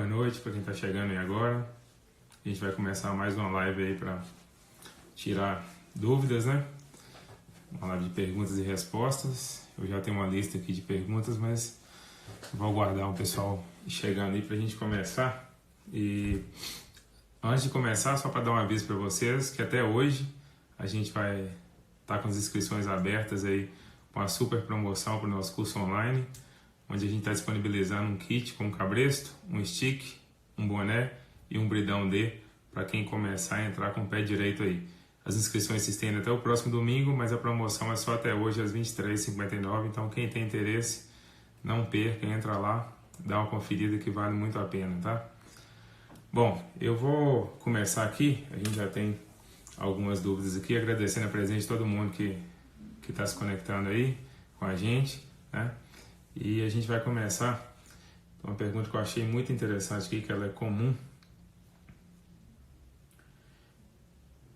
Boa noite para quem está chegando aí agora. A gente vai começar mais uma live aí para tirar dúvidas, né? Uma live de perguntas e respostas. Eu já tenho uma lista aqui de perguntas, mas vou aguardar o pessoal chegando aí para a gente começar. E antes de começar, só para dar um aviso para vocês que até hoje a gente vai estar com as inscrições abertas aí com a super promoção para o nosso curso online, onde a gente está disponibilizando um kit com um cabresto, um stick, um boné e um bridão D para quem começar a entrar com o pé direito aí. As inscrições se estendem até o próximo domingo, mas a promoção é só até hoje às 23h59, então quem tem interesse, não perca, entra lá, dá uma conferida que vale muito a pena, tá? Bom, eu vou começar aqui, a gente já tem algumas dúvidas aqui, agradecendo a presença de todo mundo que está se conectando aí com a gente, né? E a gente vai começar com uma pergunta que eu achei muito interessante aqui, que ela é comum.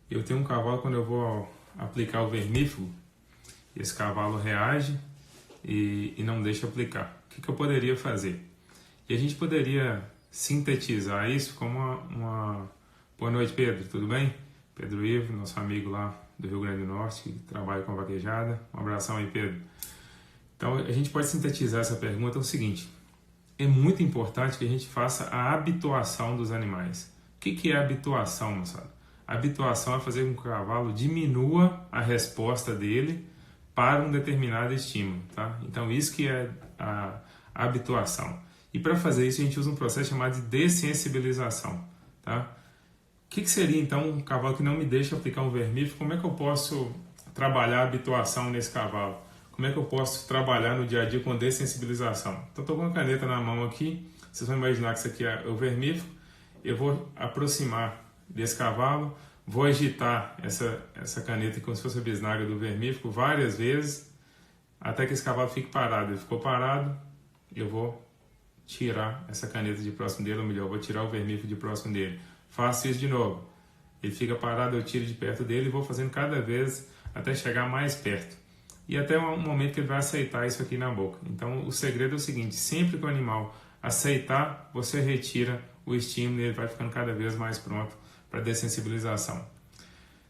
Eu tenho um cavalo, quando eu vou aplicar o vermífugo, esse cavalo reage e não deixa aplicar. O que eu poderia fazer? E a gente poderia sintetizar isso como uma... Boa noite, Pedro, tudo bem? Pedro Ivo, nosso amigo lá do Rio Grande do Norte, que trabalha com vaquejada. Um abração aí, Pedro. Então, a gente pode sintetizar essa pergunta o seguinte: é muito importante que a gente faça a habituação dos animais. O que é habituação, moçada? A habituação é fazer com que o cavalo diminua a resposta dele para um determinado estímulo, tá? Então, isso que é a habituação. E para fazer isso, a gente usa um processo chamado de dessensibilização, tá? O que seria, então, um cavalo que não me deixa aplicar um vermífugo? Como é que eu posso trabalhar a habituação nesse cavalo? Como é que eu posso trabalhar no dia a dia com dessensibilização? Então, estou com a caneta na mão aqui. Vocês vão imaginar que isso aqui é o vermífugo. Eu vou aproximar desse cavalo, vou agitar essa caneta como se fosse a bisnaga do vermífugo várias vezes, até que esse cavalo fique parado. Ele ficou parado, eu vou tirar essa caneta de próximo dele, ou melhor, eu vou tirar o vermífugo de próximo dele. Faço isso de novo. Ele fica parado, eu tiro de perto dele e vou fazendo cada vez até chegar mais perto. E até um momento que ele vai aceitar isso aqui na boca. Então, o segredo é o seguinte: sempre que o animal aceitar, você retira o estímulo e ele vai ficando cada vez mais pronto para dessensibilização.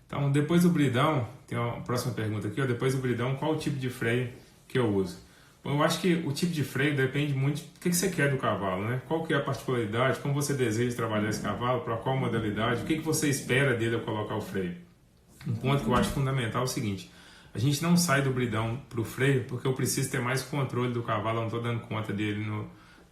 Então, depois do bridão, tem uma próxima pergunta aqui, ó, depois do bridão, qual o tipo de freio que eu uso? Bom, eu acho que o tipo de freio depende muito do que você quer do cavalo, né? Qual que é a particularidade, como você deseja trabalhar esse cavalo, para qual modalidade, o que você espera dele ao colocar o freio. Um ponto que eu acho fundamental é o seguinte: a gente não sai do bridão para o freio porque eu preciso ter mais controle do cavalo, eu não estou dando conta dele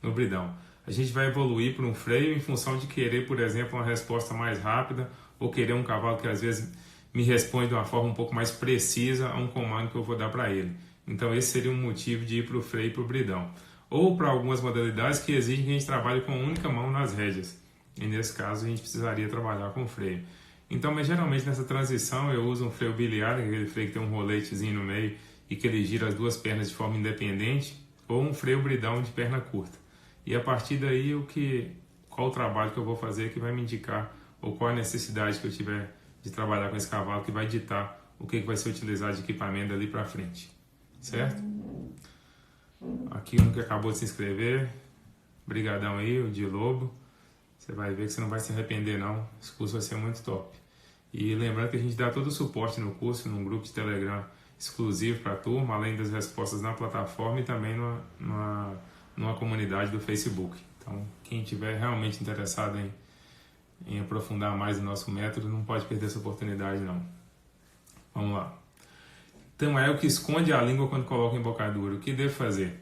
no bridão. A gente vai evoluir para um freio em função de querer, por exemplo, uma resposta mais rápida, ou querer um cavalo que às vezes me responde de uma forma um pouco mais precisa a um comando que eu vou dar para ele. Então esse seria um motivo de ir para o freio e para o bridão. Ou para algumas modalidades que exigem que a gente trabalhe com a única mão nas rédeas. E nesse caso a gente precisaria trabalhar com freio. Então, mas geralmente nessa transição eu uso um freio biliar, aquele freio que tem um roletezinho no meio e que ele gira as duas pernas de forma independente, ou um freio bridão de perna curta. E a partir daí qual o trabalho que eu vou fazer que vai me indicar, ou qual a necessidade que eu tiver de trabalhar com esse cavalo, que vai ditar o que vai ser utilizado de equipamento dali para frente. Certo? Aqui um que acabou de se inscrever, brigadão aí, o de Lobo. Você vai ver que você não vai se arrepender não, esse curso vai ser muito top. E lembrando que a gente dá todo o suporte no curso, num grupo de Telegram exclusivo para a turma, além das respostas na plataforma e também numa comunidade do Facebook. Então, quem estiver realmente interessado em aprofundar mais o nosso método, não pode perder essa oportunidade não. Vamos lá. Tamael que esconde a língua quando coloca embocadura. O que devo fazer?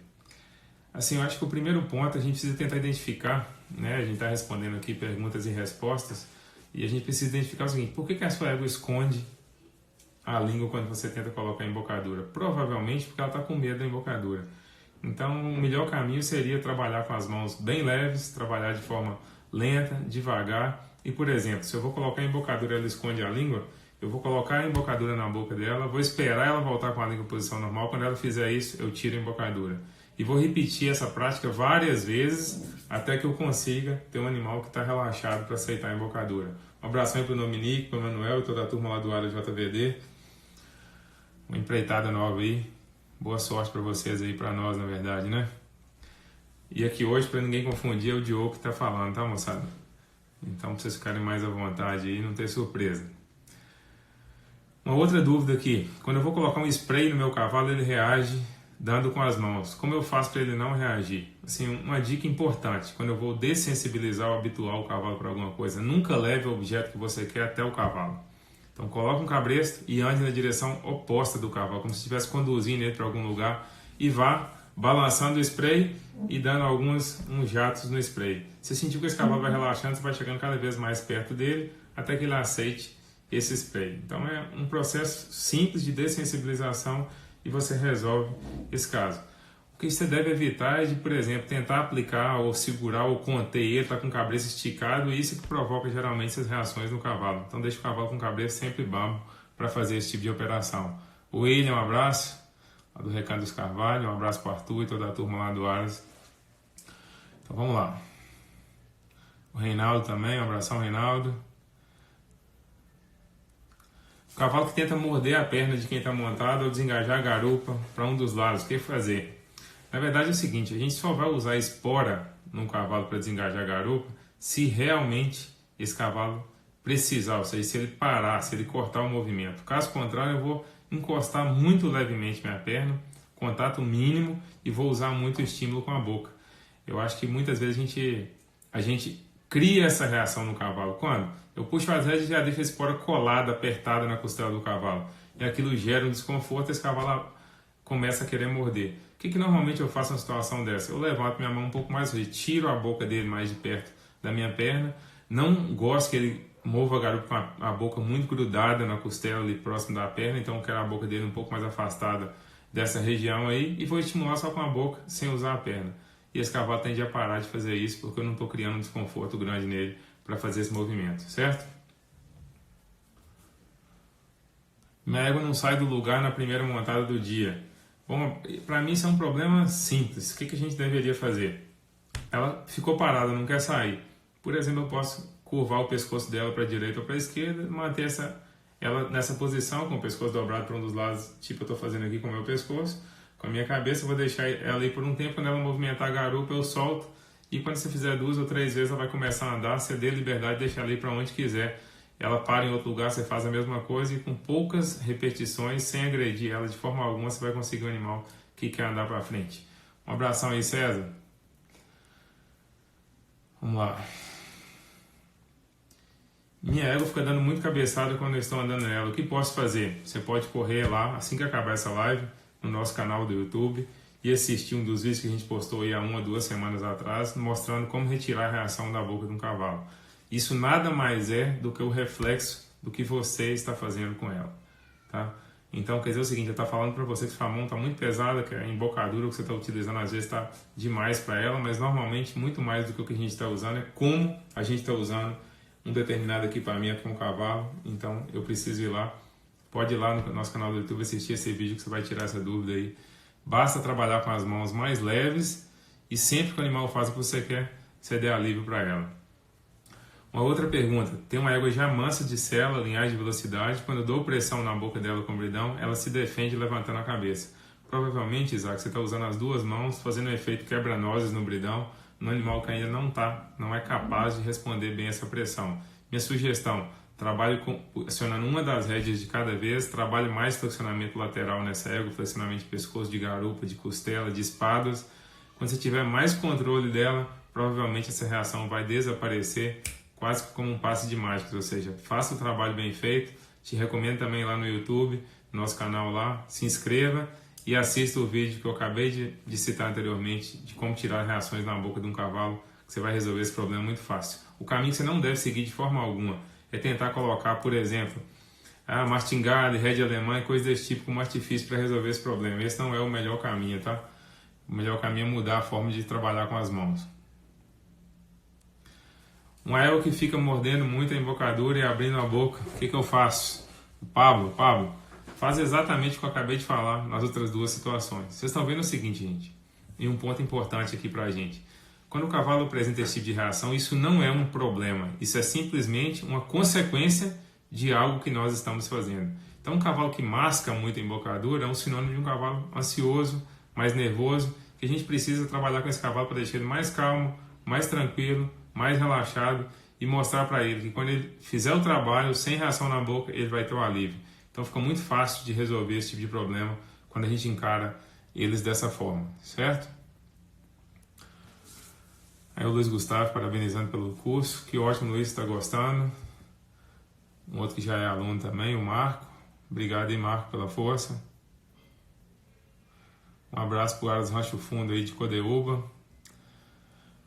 Assim, eu acho que o primeiro ponto a gente precisa tentar identificar, né? A gente está respondendo aqui perguntas e respostas, e a gente precisa identificar o seguinte: por que a sua égua esconde a língua quando você tenta colocar a embocadura? Provavelmente porque ela está com medo da embocadura. Então, o melhor caminho seria trabalhar com as mãos bem leves, trabalhar de forma lenta, devagar. E, por exemplo, se eu vou colocar a embocadura e ela esconde a língua, eu vou colocar a embocadura na boca dela, vou esperar ela voltar com a língua em posição normal. Quando ela fizer isso, eu tiro a embocadura. E vou repetir essa prática várias vezes até que eu consiga ter um animal que está relaxado para aceitar a embocadura. Um abração aí para o Dominique, para o Manuel e toda a turma lá do área JVD. Uma empreitada nova aí. Boa sorte para vocês aí, para nós, na verdade, né? E aqui hoje, para ninguém confundir, é o Diogo que está falando, tá, moçada? Então, para vocês ficarem mais à vontade aí, não ter surpresa. Uma outra dúvida aqui. Quando eu vou colocar um spray no meu cavalo, ele reage dando com as mãos. Como eu faço para ele não reagir? Assim, uma dica importante. Quando eu vou dessensibilizar ou habituar o cavalo para alguma coisa, nunca leve o objeto que você quer até o cavalo. Então, coloque um cabresto e ande na direção oposta do cavalo, como se estivesse conduzindo ele para algum lugar, e vá balançando o spray e dando uns jatos no spray. Se sentir que esse cavalo vai relaxando, você vai chegando cada vez mais perto dele até que ele aceite esse spray. Então é um processo simples de dessensibilização e você resolve esse caso. O que você deve evitar é de, por exemplo, tentar aplicar ou segurar ou conter ele, tá com o cabresto esticado, e isso que provoca geralmente essas reações no cavalo. Então deixa o cavalo com o cabresto sempre bambo para fazer esse tipo de operação. O William, um abraço. Do Recanto dos Carvalho, um abraço para o Arthur e toda a turma lá do Aras. Então vamos lá. O Reinaldo também, um abração, Reinaldo. O cavalo que tenta morder a perna de quem está montado ou desengajar a garupa para um dos lados, o que fazer? Na verdade é o seguinte, a gente só vai usar espora num cavalo para desengajar a garupa se realmente esse cavalo precisar, ou seja, se ele parar, se ele cortar o movimento. Caso contrário, eu vou encostar muito levemente minha perna, contato mínimo, e vou usar muito estímulo com a boca. Eu acho que muitas vezes a gente cria essa reação no cavalo. Quando? Eu puxo as rédeas e já deixo a espora colada, apertada na costela do cavalo. E aquilo gera um desconforto e esse cavalo começa a querer morder. O que normalmente eu faço numa situação dessa? Eu levanto minha mão um pouco mais, tiro a boca dele mais de perto da minha perna. Não gosto que ele mova a garupa com a boca muito grudada na costela ali próximo da perna, então eu quero a boca dele um pouco mais afastada dessa região aí e vou estimular só com a boca, sem usar a perna. E esse cavalo tende a parar de fazer isso porque eu não estou criando um desconforto grande nele para fazer esse movimento, certo? Minha égua não sai do lugar na primeira montada do dia. Bom, para mim isso é um problema simples. O que a gente deveria fazer? Ela ficou parada, não quer sair. Por exemplo, eu posso curvar o pescoço dela para a direita ou para a esquerda, manter ela nessa posição, com o pescoço dobrado para um dos lados, tipo eu estou fazendo aqui com o meu pescoço. Com a minha cabeça, eu vou deixar ela aí por um tempo. Quando ela movimentar a garupa, eu solto. E quando você fizer 2 ou 3 vezes, ela vai começar a andar. Você dê liberdade, deixa ela ir para onde quiser. Ela para em outro lugar, você faz a mesma coisa. E com poucas repetições, sem agredir ela de forma alguma, você vai conseguir um animal que quer andar para frente. Um abração aí, César. Vamos lá. Minha égua fica dando muito cabeçada quando eu estou andando nela. O que posso fazer? Você pode correr lá, assim que acabar essa live, no nosso canal do YouTube, e assistir um dos vídeos que a gente postou aí há 1 ou 2 semanas atrás, mostrando como retirar a reação da boca de um cavalo. Isso nada mais é do que o reflexo do que você está fazendo com ela, tá? Então, quer dizer o seguinte, eu estou falando para você que sua mão está muito pesada, que a embocadura que você está utilizando às vezes está demais para ela, mas normalmente muito mais do que o que a gente está usando é como a gente está usando um determinado equipamento com o cavalo. Então eu preciso ir lá. Pode ir lá no nosso canal do YouTube assistir esse vídeo que você vai tirar essa dúvida aí. Basta trabalhar com as mãos mais leves e sempre que o animal faz o que você quer, você dê alívio para ela. Uma outra pergunta. Tem uma égua já mansa de sela, linhagem de velocidade. Quando eu dou pressão na boca dela com o bridão, ela se defende levantando a cabeça. Provavelmente, Isaac, você está usando as 2 mãos, fazendo um efeito quebra-nozes no bridão, no animal que ainda não é capaz de responder bem essa pressão. Minha sugestão, trabalhe acionando uma das rédeas de cada vez, trabalhe mais flexionamento lateral nessa égua, flexionamento de pescoço, de garupa, de costela, de espadas. Quando você tiver mais controle dela, provavelmente essa reação vai desaparecer quase que como um passe de mágica, ou seja, faça o trabalho bem feito. Te recomendo também lá no YouTube, no nosso canal lá, se inscreva e assista o vídeo que eu acabei de citar anteriormente, de como tirar reações na boca de um cavalo, que você vai resolver esse problema muito fácil. O caminho que você não deve seguir de forma alguma é tentar colocar, por exemplo, mastigado, rédea alemã e coisas desse tipo como artifício para resolver esse problema. Esse não é o melhor caminho, tá? O melhor caminho é mudar a forma de trabalhar com as mãos. Uma égua que fica mordendo muito a embocadura e abrindo a boca, o que eu faço? Pablo, faz exatamente o que eu acabei de falar nas outras 2 situações. Vocês estão vendo o seguinte, gente, e um ponto importante aqui pra gente. Quando o cavalo apresenta esse tipo de reação, isso não é um problema, isso é simplesmente uma consequência de algo que nós estamos fazendo. Então, um cavalo que masca muito a embocadura é um sinônimo de um cavalo ansioso, mais nervoso, que a gente precisa trabalhar com esse cavalo para deixar ele mais calmo, mais tranquilo, mais relaxado e mostrar para ele que quando ele fizer o trabalho sem reação na boca, ele vai ter um alívio. Então fica muito fácil de resolver esse tipo de problema quando a gente encara eles dessa forma, certo? Aí o Luiz Gustavo parabenizando pelo curso. Que ótimo, Luiz, está gostando. Um outro que já é aluno também, o Marco. Obrigado aí, Marco, pela força. Um abraço para o Aras Rancho Fundo aí de Codeúba.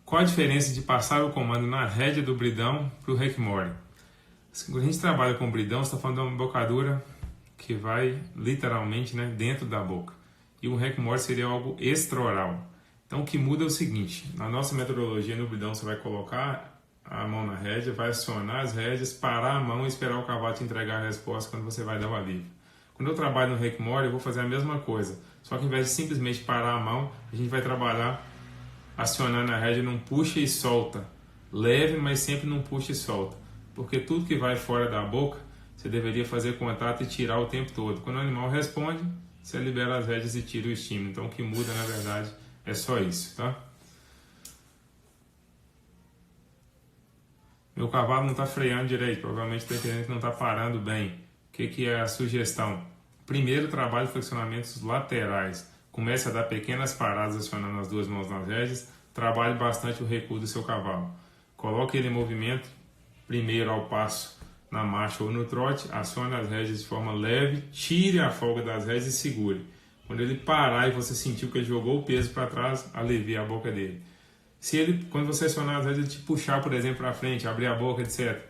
Qual a diferença de passar o comando na rédea do bridão para o Requemore? Quando a gente trabalha com o bridão, você está falando de uma bocadura que vai literalmente, né, dentro da boca. E o Requemore seria algo extraoral. Então o que muda é o seguinte: na nossa metodologia no bridão você vai colocar a mão na rédea, vai acionar as rédeas, parar a mão e esperar o cavalo te entregar a resposta quando você vai dar o alívio. Quando eu trabalho no Requemore, eu vou fazer a mesma coisa, só que ao invés de simplesmente parar a mão, a gente vai trabalhar acionando a rédea num puxa e solta, leve, mas sempre num puxa e solta, porque tudo que vai fora da boca você deveria fazer contato e tirar o tempo todo. Quando o animal responde, você libera as rédeas e tira o estímulo. Então o que muda na verdade é só isso, tá? Meu cavalo não está freando direito, provavelmente está entendendo que não está parando bem. O que é a sugestão? Primeiro, trabalhe flexionamentos laterais. Comece a dar pequenas paradas acionando as duas mãos nas rédeas. Trabalhe bastante o recuo do seu cavalo. Coloque ele em movimento, primeiro ao passo na marcha ou no trote, acione as rédeas de forma leve, tire a folga das rédeas e segure. Quando ele parar e você sentiu que ele jogou o peso para trás, alivie a boca dele. Se ele, quando você acionar as rédeas, ele te puxar, por exemplo, para frente, abrir a boca, etc.,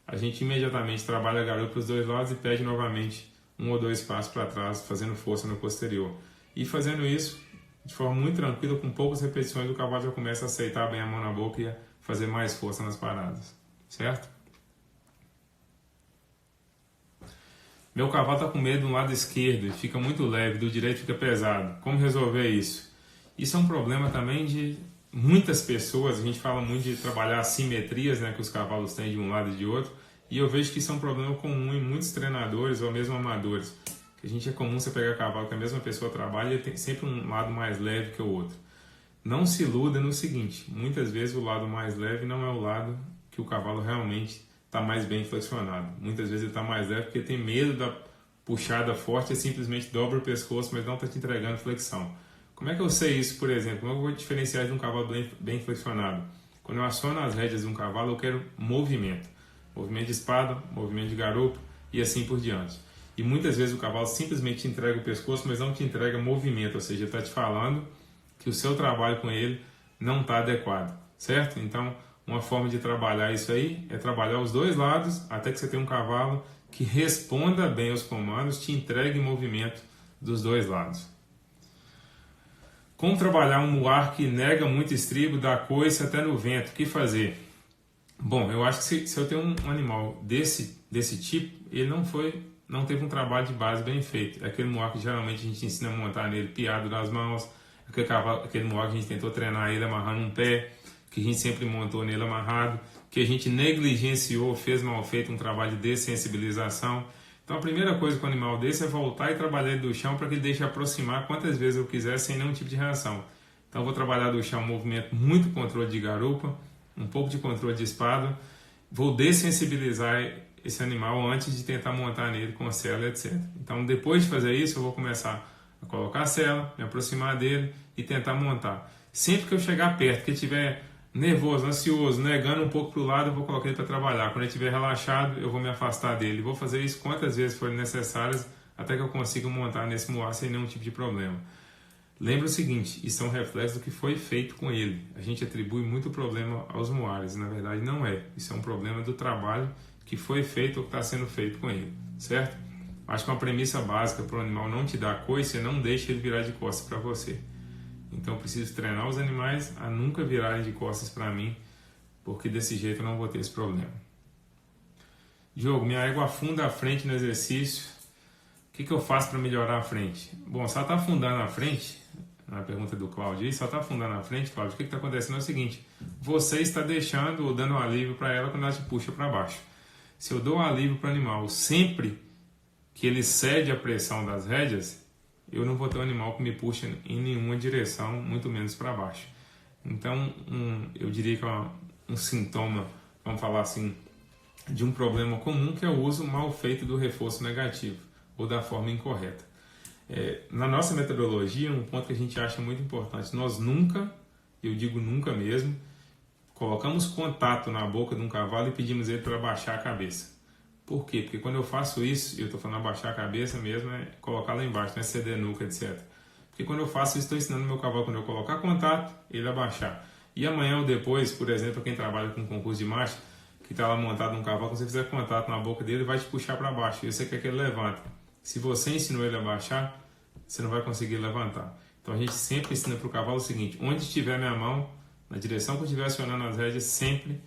a gente imediatamente trabalha a garupa para os dois lados e pede novamente 1 ou 2 passos para trás, fazendo força no posterior. E fazendo isso de forma muito tranquila, com poucas repetições, o cavalo já começa a aceitar bem a mão na boca e a fazer mais força nas paradas, certo? Meu cavalo está com medo do lado esquerdo e fica muito leve, do direito fica pesado. Como resolver isso? Isso é um problema também de muitas pessoas. A gente fala muito de trabalhar assimetrias, né, que os cavalos têm de um lado e de outro, e eu vejo que isso é um problema comum em muitos treinadores ou mesmo amadores. A gente é comum você pegar cavalo que a mesma pessoa trabalha e tem sempre um lado mais leve que o outro. Não se iluda no seguinte: muitas vezes o lado mais leve não é o lado que o cavalo realmente está mais bem flexionado. Muitas vezes ele está mais leve porque tem medo da puxada forte e simplesmente dobra o pescoço, mas não está te entregando flexão. Como é que eu sei isso, por exemplo? Como é que eu vou diferenciar de um cavalo bem flexionado? Quando eu aciono as rédeas de um cavalo, eu quero movimento. Movimento de espada, movimento de garupa e assim por diante. E muitas vezes o cavalo simplesmente te entrega o pescoço, mas não te entrega movimento, ou seja, está te falando que o seu trabalho com ele não está adequado, certo? Então, uma forma de trabalhar isso aí é trabalhar os dois lados até que você tenha um cavalo que responda bem aos comandos, te entregue movimento dos dois lados. Como trabalhar um muar que nega muito estribo, dá coice até no vento? O que fazer? Bom, eu acho que se eu tenho um animal desse tipo, ele não teve um trabalho de base bem feito. É aquele muar que geralmente a gente ensina a montar nele piado das mãos, aquele muar que a gente tentou treinar ele amarrando um pé, que a gente sempre montou nele amarrado, que a gente negligenciou, fez mal feito um trabalho de dessensibilização. Então a primeira coisa com o animal desse é voltar e trabalhar ele do chão para que ele deixe aproximar quantas vezes eu quiser sem nenhum tipo de reação. Então eu vou trabalhar do chão um movimento, muito controle de garupa, um pouco de controle de espada, vou dessensibilizar esse animal antes de tentar montar nele com a sela, etc. Então depois de fazer isso eu vou começar a colocar a sela, me aproximar dele e tentar montar. Sempre que eu chegar perto, que ele estiver nervoso, ansioso, negando um pouco para o lado, eu vou colocar ele para trabalhar. Quando ele estiver relaxado, eu vou me afastar dele. Vou fazer isso quantas vezes forem necessárias até que eu consiga montar nesse muar sem nenhum tipo de problema. Lembra o seguinte, isso é um reflexo do que foi feito com ele. A gente atribui muito problema aos muares, na verdade não é. Isso é um problema do trabalho que foi feito ou que está sendo feito com ele, certo? Acho que uma premissa básica para o animal não te dar coice é não deixe ele virar de costas para você. Então eu preciso treinar os animais a nunca virarem de costas para mim, porque desse jeito eu não vou ter esse problema. Diogo, minha égua afunda a frente no exercício. O que eu faço para melhorar a frente? Bom, se ela está afundando a frente, na pergunta do Cláudio, se ela está afundando a frente, Cláudio, o que está acontecendo é o seguinte: você está deixando ou dando um alívio para ela quando ela te puxa para baixo. Se eu dou um alívio para o animal sempre que ele cede a pressão das rédeas, eu não vou ter um animal que me puxe em nenhuma direção, muito menos para baixo. Então, eu diria que é um sintoma, vamos falar assim, de um problema comum, que é o uso mal feito do reforço negativo ou da forma incorreta. Na nossa metodologia, um ponto que a gente acha muito importante, nós nunca, eu digo nunca mesmo, colocamos contato na boca de um cavalo e pedimos ele para baixar a cabeça. Por quê? Porque quando eu faço isso, eu estou falando abaixar a cabeça mesmo, é colocar lá embaixo, não é ceder nuca, etc. Porque quando eu faço isso, estou ensinando meu cavalo, quando eu colocar contato, ele abaixar. E amanhã ou depois, por exemplo, quem trabalha com concurso de marcha, que está lá montado num cavalo, quando você fizer contato na boca dele, ele vai te puxar para baixo, e você quer que ele levante. Se você ensinou ele a baixar, você não vai conseguir levantar. Então a gente sempre ensina para o cavalo o seguinte: onde estiver minha mão, na direção que eu estiver acionando as rédeas, sempre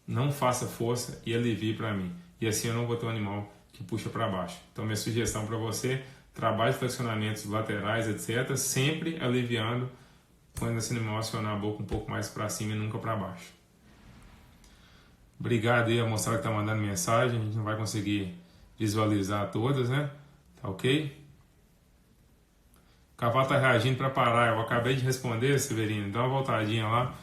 não faça força e alivie para mim. E assim eu não vou ter um animal que puxa para baixo. Então minha sugestão para você, trabalhe flexionamentos laterais, etc., sempre aliviando quando esse animal acionar a boca um pouco mais para cima e nunca para baixo. Obrigado aí a moçada que está mandando mensagem, a gente não vai conseguir visualizar todas, né? Tá ok? O cavalo está reagindo para parar, eu acabei de responder, Severino, dá uma voltadinha lá,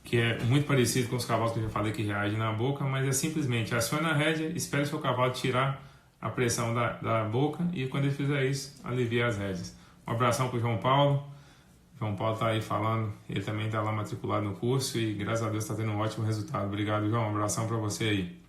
que é muito parecido com os cavalos que eu já falei que reagem na boca, mas é simplesmente aciona a rédea, espere o seu cavalo tirar a pressão da boca e quando ele fizer isso, alivia as rédeas. Um abração para o João Paulo. João Paulo está aí falando, ele também está lá matriculado no curso e graças a Deus está tendo um ótimo resultado. Obrigado, João, um abração para você aí.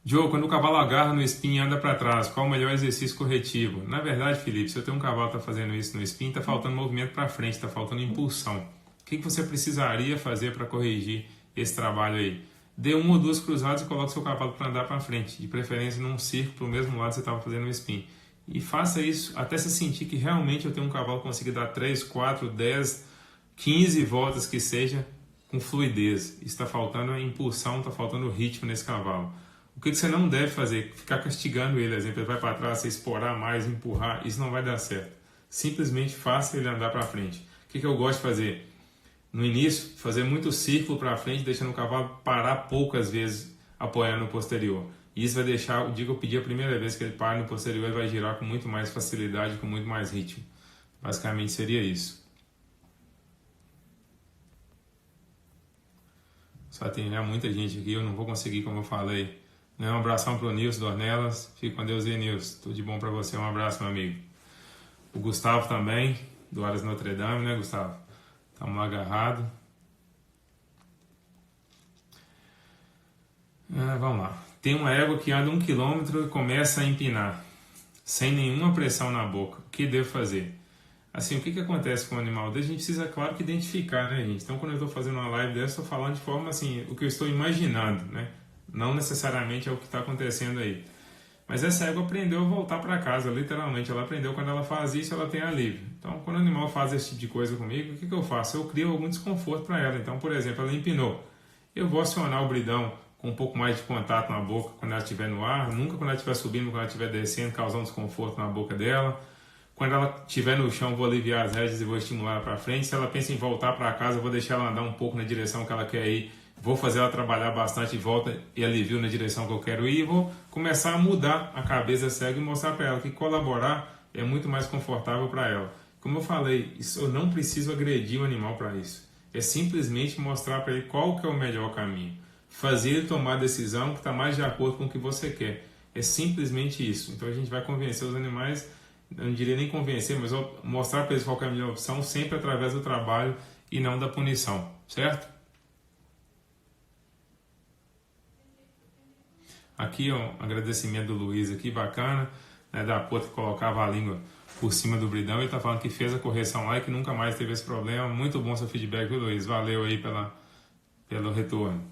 Joe, quando o cavalo agarra no spin e anda para trás, qual o melhor exercício corretivo? Na verdade, Felipe, se eu tenho um cavalo que está fazendo isso no spin, está faltando movimento para frente, está faltando impulsão. O que você precisaria fazer para corrigir esse trabalho aí? Dê 1 ou 2 cruzadas e coloque seu cavalo para andar para frente, de preferência num círculo para o mesmo lado que você estava fazendo no spin. E faça isso até se sentir que realmente eu tenho um cavalo que consiga dar 3, 4, 10, 15 voltas que seja com fluidez. Está faltando a impulsão, está faltando o ritmo nesse cavalo. O que você não deve fazer? Ficar castigando ele, exemplo, ele vai para trás, você esporar mais, empurrar, isso não vai dar certo. Simplesmente faça ele andar para frente. O que eu gosto de fazer? No início, fazer muito círculo para frente, deixando o cavalo parar poucas vezes apoiando no posterior. E isso vai deixar, o dia que eu pedir a primeira vez que ele pare no posterior, ele vai girar com muito mais facilidade, com muito mais ritmo. Basicamente seria isso. Só tem muita gente aqui, eu não vou conseguir, como eu falei. Um abração para o Nilson Dornelas. Fique com Deus aí, Nilson. Tudo de bom para você. Um abraço, meu amigo. O Gustavo também, do Aras Notre Dame, né, Gustavo? Estamos lá agarrados. Vamos lá. Tem uma égua que anda 1 km e começa a empinar, sem nenhuma pressão na boca. O que devo fazer? Assim, o que acontece com o animal desse? A gente precisa, claro, que identificar, né, gente? Então, quando eu estou fazendo uma live dessa, eu estou falando de forma, assim, o que eu estou imaginando, né? Não necessariamente é o que está acontecendo aí. Mas essa égua aprendeu a voltar para casa, literalmente. Ela aprendeu quando ela faz isso, ela tem alívio. Então, quando o animal faz esse tipo de coisa comigo, o que eu faço? Eu crio algum desconforto para ela. Então, por exemplo, ela empinou. Eu vou acionar o bridão com um pouco mais de contato na boca quando ela estiver no ar, nunca quando ela estiver subindo, quando ela estiver descendo, causando desconforto na boca dela. Quando ela estiver no chão, vou aliviar as rédeas e vou estimular ela para frente. Se ela pensa em voltar para casa, eu vou deixar ela andar um pouco na direção que ela quer ir. Vou fazer ela trabalhar bastante e volta e alivio na direção que eu quero ir. E vou começar a mudar a cabeça cega e mostrar para ela que colaborar é muito mais confortável para ela. Como eu falei, eu não preciso agredir o animal para isso. É simplesmente mostrar para ele qual que é o melhor caminho. Fazer ele tomar a decisão que está mais de acordo com o que você quer. É simplesmente isso. Então a gente vai convencer os animais, eu não diria nem convencer, mas mostrar para eles qual que é a melhor opção, sempre através do trabalho e não da punição. Certo? Aqui, ó, um agradecimento do Luiz aqui, bacana, né, da Porta que colocava a língua por cima do bridão. Ele está falando que fez a correção lá e que nunca mais teve esse problema. Muito bom seu feedback, viu, Luiz? Valeu aí pelo retorno.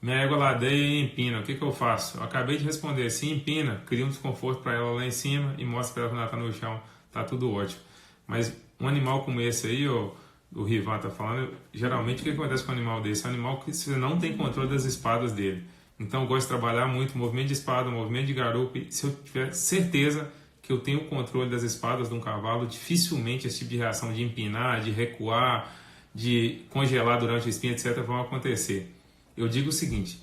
Minha égua ladeia e empina, o que eu faço? Eu acabei de responder, se empina, cria um desconforto para ela lá em cima e mostra para ela quando ela está no chão, tá tudo ótimo. Mas um animal como esse aí, ó, o Rivan está falando, geralmente o que acontece com um animal desse? É um animal que você não tem controle das espadas dele. Então eu gosto de trabalhar muito movimento de espada, movimento de garupa. Se eu tiver certeza que eu tenho o controle das espadas de um cavalo, dificilmente esse tipo de reação de empinar, de recuar, de congelar durante o spin, etc. vão acontecer. Eu digo o seguinte,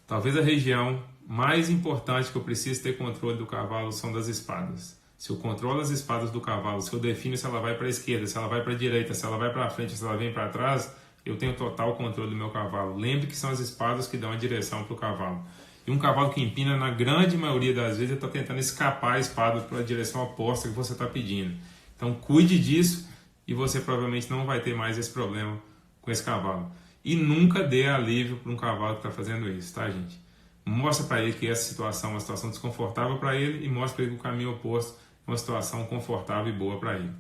talvez a região mais importante que eu preciso ter controle do cavalo são das espadas. Se eu controlo as espadas do cavalo, se eu defino se ela vai para a esquerda, se ela vai para a direita, se ela vai para frente, se ela vem para trás, eu tenho total controle do meu cavalo. Lembre que são as espadas que dão a direção para o cavalo. E um cavalo que empina, na grande maioria das vezes, ele está tentando escapar a espada para a direção oposta que você está pedindo. Então cuide disso e você provavelmente não vai ter mais esse problema com esse cavalo. E nunca dê alívio para um cavalo que está fazendo isso, tá, gente? Mostra para ele que essa situação é uma situação desconfortável para ele e mostra para ele que o caminho oposto é uma situação confortável e boa para ele.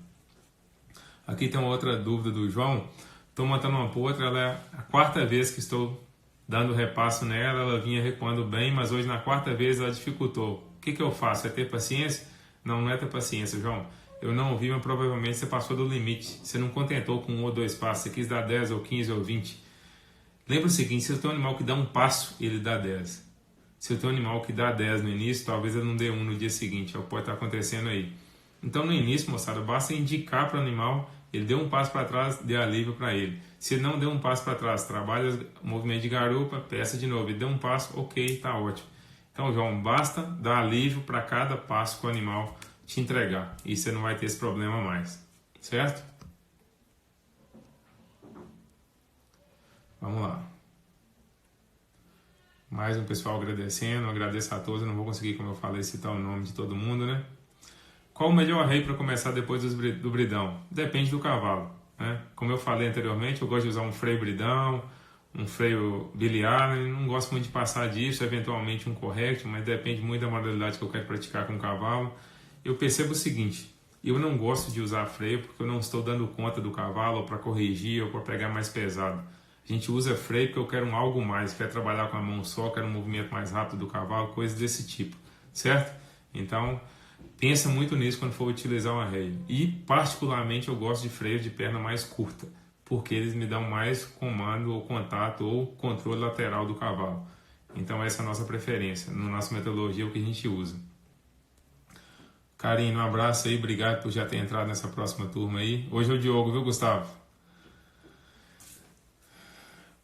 Aqui tem uma outra dúvida do João. Estou montando uma potra, ela é a quarta vez que estou dando repasso nela, ela vinha recuando bem, mas hoje na quarta vez ela dificultou. O que eu faço? É ter paciência? Não é ter paciência, João. Eu não ouvi, mas provavelmente você passou do limite. Você não contentou com 1 ou 2 passos, você quis dar 10 ou 15 ou 20. Lembra o seguinte, se eu tenho um animal que dá um passo, ele dá 10. Se eu tenho um animal que dá 10 no início, talvez ele não dê 1 no dia seguinte. É o que pode estar acontecendo aí. Então no início, moçada, basta indicar para o animal, ele deu um passo para trás, dê alívio para ele. Se ele não deu um passo para trás, trabalha o movimento de garupa, peça de novo. Ele deu um passo, ok, está ótimo. Então, João, basta dar alívio para cada passo que o animal te entregar. E você não vai ter esse problema mais. Certo? Vamos lá. Mais um pessoal agradecendo. Agradeço a todos. Eu não vou conseguir, como eu falei, citar o nome de todo mundo, né? Qual o melhor arreio para começar depois do bridão? Depende do cavalo, né? Como eu falei anteriormente, eu gosto de usar um freio bridão, um freio Billy Allen. Não gosto muito de passar disso, eventualmente um correct, mas depende muito da modalidade que eu quero praticar com o cavalo. Eu percebo o seguinte, eu não gosto de usar freio porque eu não estou dando conta do cavalo ou para corrigir ou para pegar mais pesado. A gente usa freio porque eu quero algo mais, quero trabalhar com a mão só, quero um movimento mais rápido do cavalo, coisas desse tipo, certo? Então, pensa muito nisso quando for utilizar um arreio. E, particularmente, eu gosto de freio de perna mais curta, porque eles me dão mais comando ou contato ou controle lateral do cavalo. Então, essa é a nossa preferência. Na nossa metodologia, é o que a gente usa. Karine, um abraço aí, obrigado por já ter entrado nessa próxima turma aí. Hoje é o Diogo, viu, Gustavo?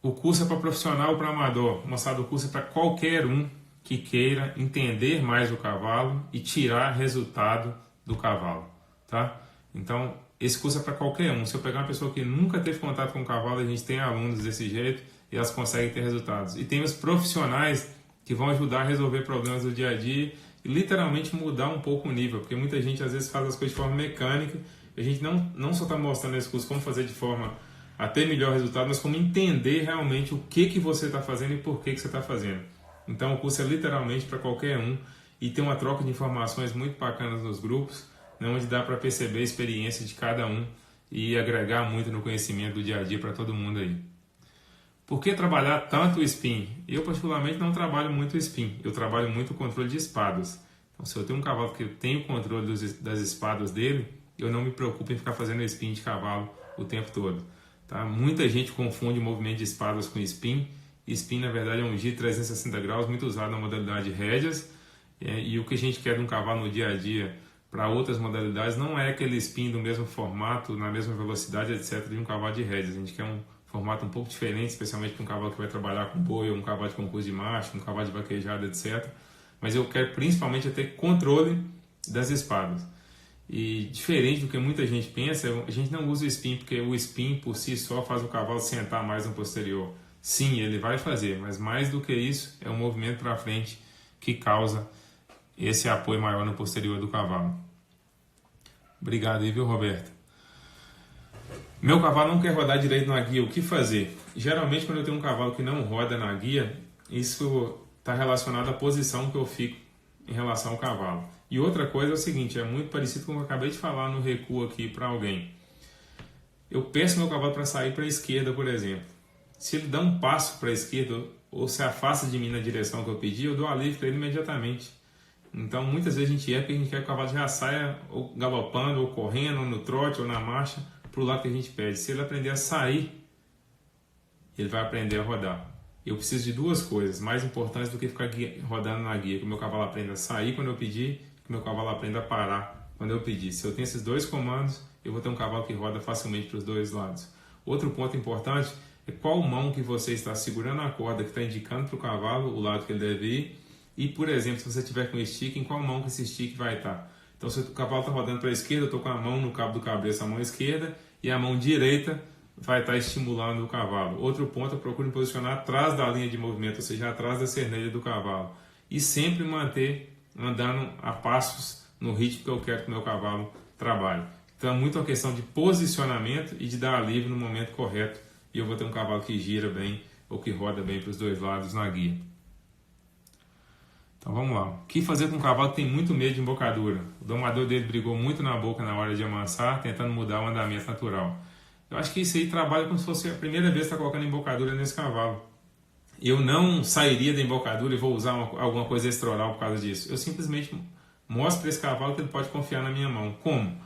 O curso é para profissional ou para amador? Moçada, o curso é para qualquer um que queira entender mais o cavalo e tirar resultado do cavalo, tá? Então, esse curso é para qualquer um. Se eu pegar uma pessoa que nunca teve contato com o cavalo, a gente tem alunos desse jeito e elas conseguem ter resultados. E tem os profissionais que vão ajudar a resolver problemas do dia a dia e literalmente mudar um pouco o nível, porque muita gente às vezes faz as coisas de forma mecânica e a gente não só está mostrando nesse curso como fazer de forma a ter melhor resultado, mas como entender realmente o que você está fazendo e por que você está fazendo. Então o curso é literalmente para qualquer um e tem uma troca de informações muito bacanas nos grupos, né, onde dá para perceber a experiência de cada um e agregar muito no conhecimento do dia a dia para todo mundo aí. Por que trabalhar tanto o spin? Eu particularmente não trabalho muito o spin, eu trabalho muito o controle de espadas. Então se eu tenho um cavalo que eu tenho controle das espadas dele, eu não me preocupo em ficar fazendo spin de cavalo o tempo todo. Tá? Muita gente confunde o movimento de espadas com spin. Spin, na verdade, é um giro 360 graus, muito usado na modalidade rédeas. E o que a gente quer de um cavalo no dia a dia para outras modalidades não é aquele spin do mesmo formato, na mesma velocidade, etc., de um cavalo de rédeas. A gente quer um formato um pouco diferente, especialmente para um cavalo que vai trabalhar com boi, ou um cavalo de concurso de marcha, um cavalo de vaquejada, etc. Mas eu quero principalmente ter controle das espadas. E diferente do que muita gente pensa, a gente não usa o spin porque o spin por si só faz o cavalo sentar mais no posterior. Sim, ele vai fazer, mas mais do que isso é o movimento para frente que causa esse apoio maior no posterior do cavalo. Obrigado aí, viu, Roberto? Meu cavalo não quer rodar direito na guia, o que fazer? Geralmente quando eu tenho um cavalo que não roda na guia, isso está relacionado à posição que eu fico em relação ao cavalo. E outra coisa é o seguinte, é muito parecido com o que eu acabei de falar no recuo aqui para alguém. Eu peço meu cavalo para sair para a esquerda, por exemplo. Se ele dá um passo para a esquerda ou se afasta de mim na direção que eu pedi, eu dou alívio para ele imediatamente. Então, muitas vezes a gente erra porque a gente quer que o cavalo já saia ou galopando, ou correndo, ou no trote, ou na marcha, para o lado que a gente pede. Se ele aprender a sair, ele vai aprender a rodar. Eu preciso de duas coisas mais importantes do que ficar rodando na guia. Que o meu cavalo aprenda a sair quando eu pedir, que o meu cavalo aprenda a parar quando eu pedir. Se eu tenho esses dois comandos, eu vou ter um cavalo que roda facilmente para os dois lados. Outro ponto importante é qual mão que você está segurando a corda que está indicando para o cavalo o lado que ele deve ir. E, por exemplo, se você tiver com stick, em qual mão que esse stick vai estar. Então, se o cavalo está rodando para a esquerda, eu estou com a mão no cabo do cabresto, a mão esquerda, e a mão direita vai estar estimulando o cavalo. Outro ponto, eu procuro me posicionar atrás da linha de movimento, ou seja, atrás da cernelha do cavalo. E sempre manter andando a passos no ritmo que eu quero que o meu cavalo trabalhe. Então, é muito uma questão de posicionamento e de dar alívio no momento correto. E eu vou ter um cavalo que gira bem ou que roda bem para os dois lados na guia. Então vamos lá. O que fazer com um cavalo que tem muito medo de embocadura? O domador dele brigou muito na boca na hora de amansar, tentando mudar o andamento natural. Eu acho que isso aí trabalha como se fosse a primeira vez que está colocando embocadura nesse cavalo. Eu não sairia da embocadura e vou usar alguma coisa extra-oral por causa disso. Eu simplesmente mostro para esse cavalo que ele pode confiar na minha mão. Como?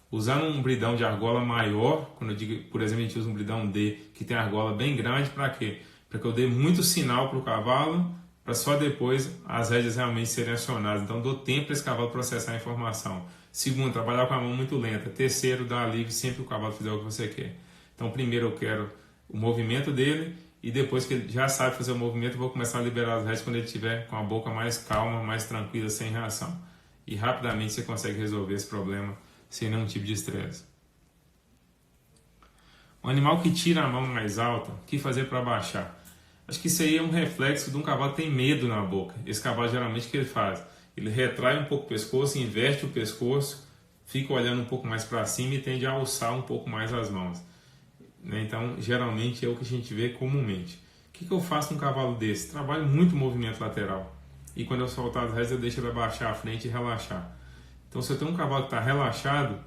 Usando um bridão de argola maior, quando eu digo, por exemplo, a gente usa um bridão D que tem argola bem grande, para quê? Para que eu dê muito sinal para o cavalo, para só depois as rédeas realmente serem acionadas. Então, dou tempo para esse cavalo processar a informação. Segundo, trabalhar com a mão muito lenta. Terceiro, dar alívio sempre que o cavalo fizer o que você quer. Então, primeiro eu quero o movimento dele e depois que ele já sabe fazer o movimento, eu vou começar a liberar as rédeas quando ele estiver com a boca mais calma, mais tranquila, sem reação. E rapidamente você consegue resolver esse problema sem nenhum tipo de estresse. Um animal que tira a mão mais alta, o que fazer para baixar? Acho que isso aí é um reflexo de um cavalo que tem medo na boca. Esse cavalo, geralmente, o que ele faz? Ele retrai um pouco o pescoço, inverte o pescoço, fica olhando um pouco mais para cima e tende a alçar um pouco mais as mãos. Então, geralmente, é o que a gente vê comumente. O que eu faço com um cavalo desse? Trabalho muito movimento lateral. E quando eu soltar as rédeas, eu deixo ele abaixar a frente e relaxar. Então, se eu tenho um cavalo que está relaxado,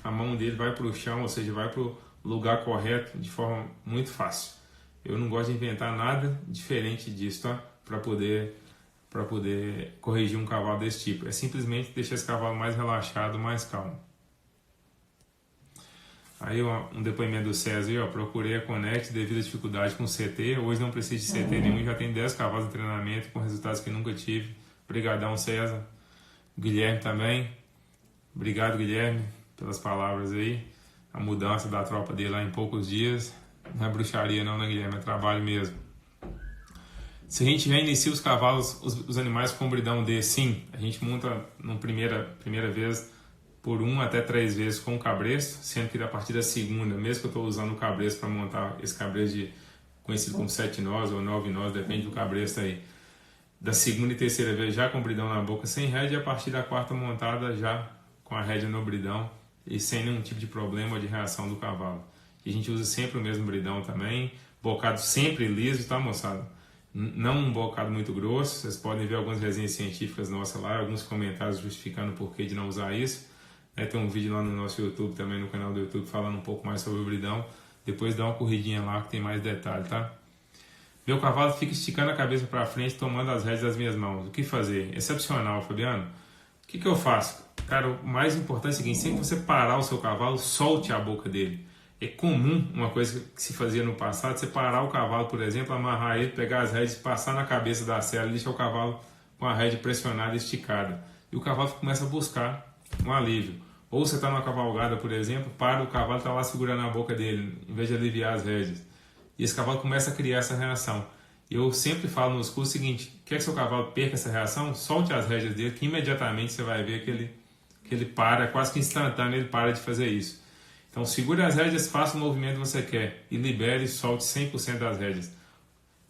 a mão dele vai para o chão, ou seja, vai para o lugar correto de forma muito fácil. Eu não gosto de inventar nada diferente disso, tá? Para poder corrigir um cavalo desse tipo. É simplesmente deixar esse cavalo mais relaxado, mais calmo. Aí um depoimento do César, procurei a Connect devido à dificuldade com o CT. Hoje não preciso de CT nenhum, já tenho 10 cavalos de treinamento com resultados que nunca tive. Obrigadão, César. Guilherme também. Obrigado, Guilherme, pelas palavras aí. A mudança da tropa dele lá em poucos dias. Não é bruxaria não, né, Guilherme? É trabalho mesmo. Se a gente já inicia os cavalos, os animais com bridão D, sim, a gente monta na primeira vez por 1 até 3 vezes com o cabresto, sendo que a partir da segunda, mesmo que eu estou usando o cabresto para montar esse cabresto conhecido como 7 nós ou 9 nós, depende do cabresto aí, da segunda e terceira vez já com bridão na boca sem rédea, e a partir da quarta montada já com a rédea no bridão e sem nenhum tipo de problema ou de reação do cavalo. E a gente usa sempre o mesmo bridão também, bocado sempre liso, tá, moçada? Não um bocado muito grosso. Vocês podem ver algumas resenhas científicas nossas lá, alguns comentários justificando o porquê de não usar isso. Tem um vídeo lá no nosso YouTube também, no canal do YouTube, falando um pouco mais sobre o bridão. Depois dá uma corridinha lá que tem mais detalhe, tá? Meu cavalo fica esticando a cabeça para frente, tomando as rédeas das minhas mãos. O que fazer? Excepcional, Fabiano. O que eu faço? Cara, o mais importante é o seguinte: sempre que você parar o seu cavalo, solte a boca dele. É comum, uma coisa que se fazia no passado, você parar o cavalo, por exemplo, amarrar ele, pegar as rédeas, passar na cabeça da sela e deixar o cavalo com a rédea pressionada e esticada. E o cavalo começa a buscar um alívio. Ou você está numa cavalgada, por exemplo, para o cavalo, está lá segurando a boca dele, em vez de aliviar as rédeas. E esse cavalo começa a criar essa reação. Eu sempre falo nos cursos o seguinte: quer que seu cavalo perca essa reação? Solte as rédeas dele, que imediatamente você vai ver que ele para, quase que instantâneo, ele para de fazer isso. Então, segure as rédeas, faça o movimento que você quer e libere e solte 100% das rédeas.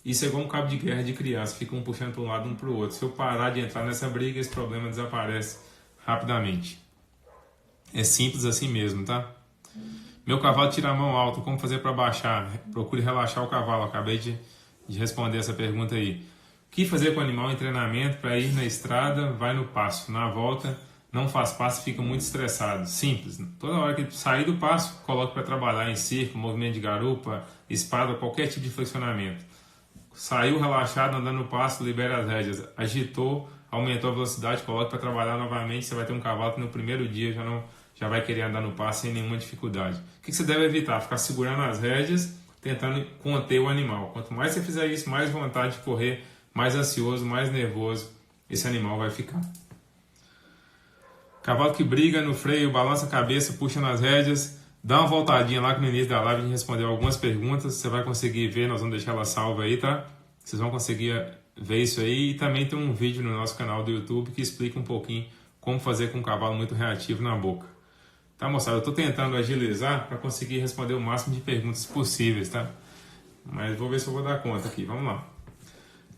Isso é igual um cabo de guerra de criança, fica um puxando para um lado, um para o outro. Se eu parar de entrar nessa briga, esse problema desaparece rapidamente. É simples assim mesmo, tá? Meu cavalo tira a mão alta, como fazer para baixar? Procure relaxar o cavalo. Acabei de responder essa pergunta aí. O que fazer com o animal em treinamento para ir na estrada, vai no passo, na volta não faz passo e fica muito estressado? Simples. Toda hora que sair do passo, coloque para trabalhar em circo, movimento de garupa, espada, qualquer tipo de flexionamento. Saiu relaxado, andando no passo, libera as rédeas. Agitou, aumentou a velocidade, coloque para trabalhar novamente. Você vai ter um cavalo que no primeiro dia já vai querer andar no passo sem nenhuma dificuldade. O que você deve evitar? Ficar segurando as rédeas, tentando conter o animal. Quanto mais você fizer isso, mais vontade de correr, mais ansioso, mais nervoso esse animal vai ficar. Cavalo que briga no freio, balança a cabeça, puxa nas rédeas. Dá uma voltadinha lá que no início da live a gente respondeu algumas perguntas. Você vai conseguir ver, nós vamos deixar ela salva aí, tá? Vocês vão conseguir ver isso aí. E também tem um vídeo no nosso canal do YouTube que explica um pouquinho como fazer com um cavalo muito reativo na boca. Tá, moçada? Eu estou tentando agilizar para conseguir responder o máximo de perguntas possíveis, tá? Mas vou ver se eu vou dar conta aqui. Vamos lá.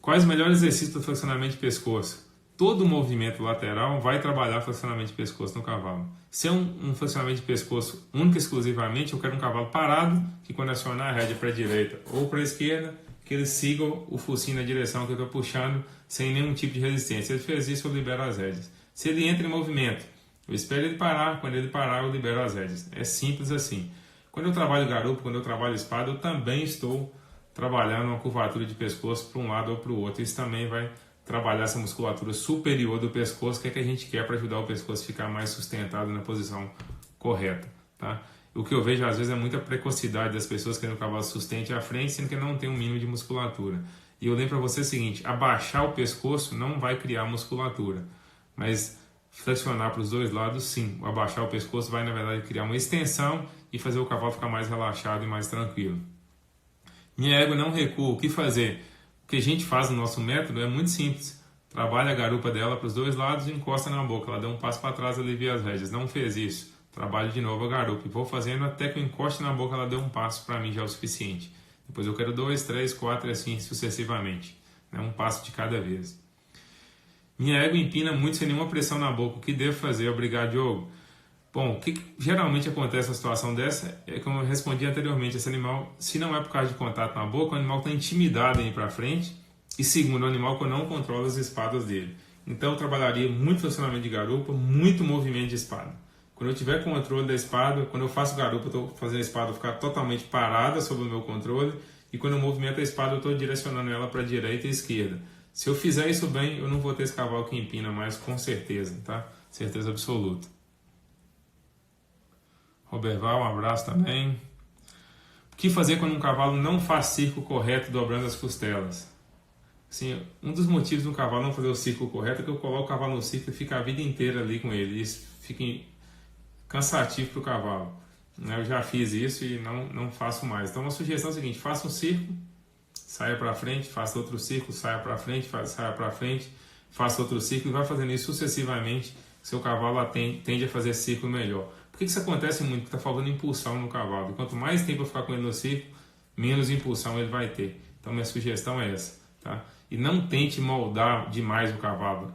Quais os melhores exercícios do flexionamento de pescoço? Todo movimento lateral vai trabalhar flexionamento de pescoço no cavalo. Se é um flexionamento de pescoço único e exclusivamente, eu quero um cavalo parado, que quando acionar a rédea para a direita ou para a esquerda, que ele siga o focinho na direção que eu estou puxando, sem nenhum tipo de resistência. Se ele fez isso, eu libero as rédeas. Se ele entra em movimento, eu espero ele parar. Quando ele parar, eu libero as rédeas. É simples assim. Quando eu trabalho garupa, quando eu trabalho espada, eu também estou trabalhando uma curvatura de pescoço para um lado ou para o outro. Isso também vai trabalhar essa musculatura superior do pescoço, que é que a gente quer para ajudar o pescoço a ficar mais sustentado na posição correta. Tá? O que eu vejo às vezes é muita precocidade das pessoas querendo que o cavalo sustente à frente, sendo que não tem um mínimo de musculatura. E eu lembro para você o seguinte: abaixar o pescoço não vai criar musculatura, mas flexionar para os dois lados, sim. O abaixar o pescoço vai, na verdade, criar uma extensão e fazer o cavalo ficar mais relaxado e mais tranquilo. Minha égua não recua. O que fazer? O que a gente faz no nosso método é muito simples. Trabalha a garupa dela para os dois lados e encosta na boca. Ela dá um passo para trás e alivia as rédeas. Não fez isso. Trabalho de novo a garupa. E vou fazendo até que eu encoste na boca, ela dê um passo, para mim já é o suficiente. Depois eu quero 2, 3, 4 e assim sucessivamente. Um passo de cada vez. Minha égua empina muito sem nenhuma pressão na boca. O que devo fazer? Obrigado, Diogo. Bom, o que geralmente acontece na situação dessa é como eu respondi anteriormente. Esse animal, se não é por causa de contato na boca, o animal está intimidado em ir para frente. E segundo, o animal que eu não controlo as espadas dele. Então eu trabalharia muito flexionamento de garupa, muito movimento de espada. Quando eu tiver controle da espada, quando eu faço garupa, eu estou fazendo a espada ficar totalmente parada sob o meu controle. E quando eu movimento a espada, eu estou direcionando ela para a direita e esquerda. Se eu fizer isso bem, eu não vou ter esse cavalo que empina mais, com certeza, tá? Certeza absoluta. Roberval, um abraço também. O que fazer quando um cavalo não faz círculo correto dobrando as costelas? Assim, um dos motivos do cavalo não fazer o círculo correto é que eu coloco o cavalo no círculo e fica a vida inteira ali com ele. Isso fica cansativo para o cavalo. Eu já fiz isso e não faço mais. Então, uma sugestão é a seguinte: faça um círculo, saia para frente, faça outro círculo, saia para frente, saia para frente, faça outro círculo e vai fazendo isso sucessivamente. Seu cavalo tende a fazer círculo melhor. Por que isso acontece muito? Porque está faltando impulsão no cavalo. E quanto mais tempo eu ficar com ele no círculo, menos impulsão ele vai ter. Então, minha sugestão é essa. Tá? E não tente moldar demais o cavalo.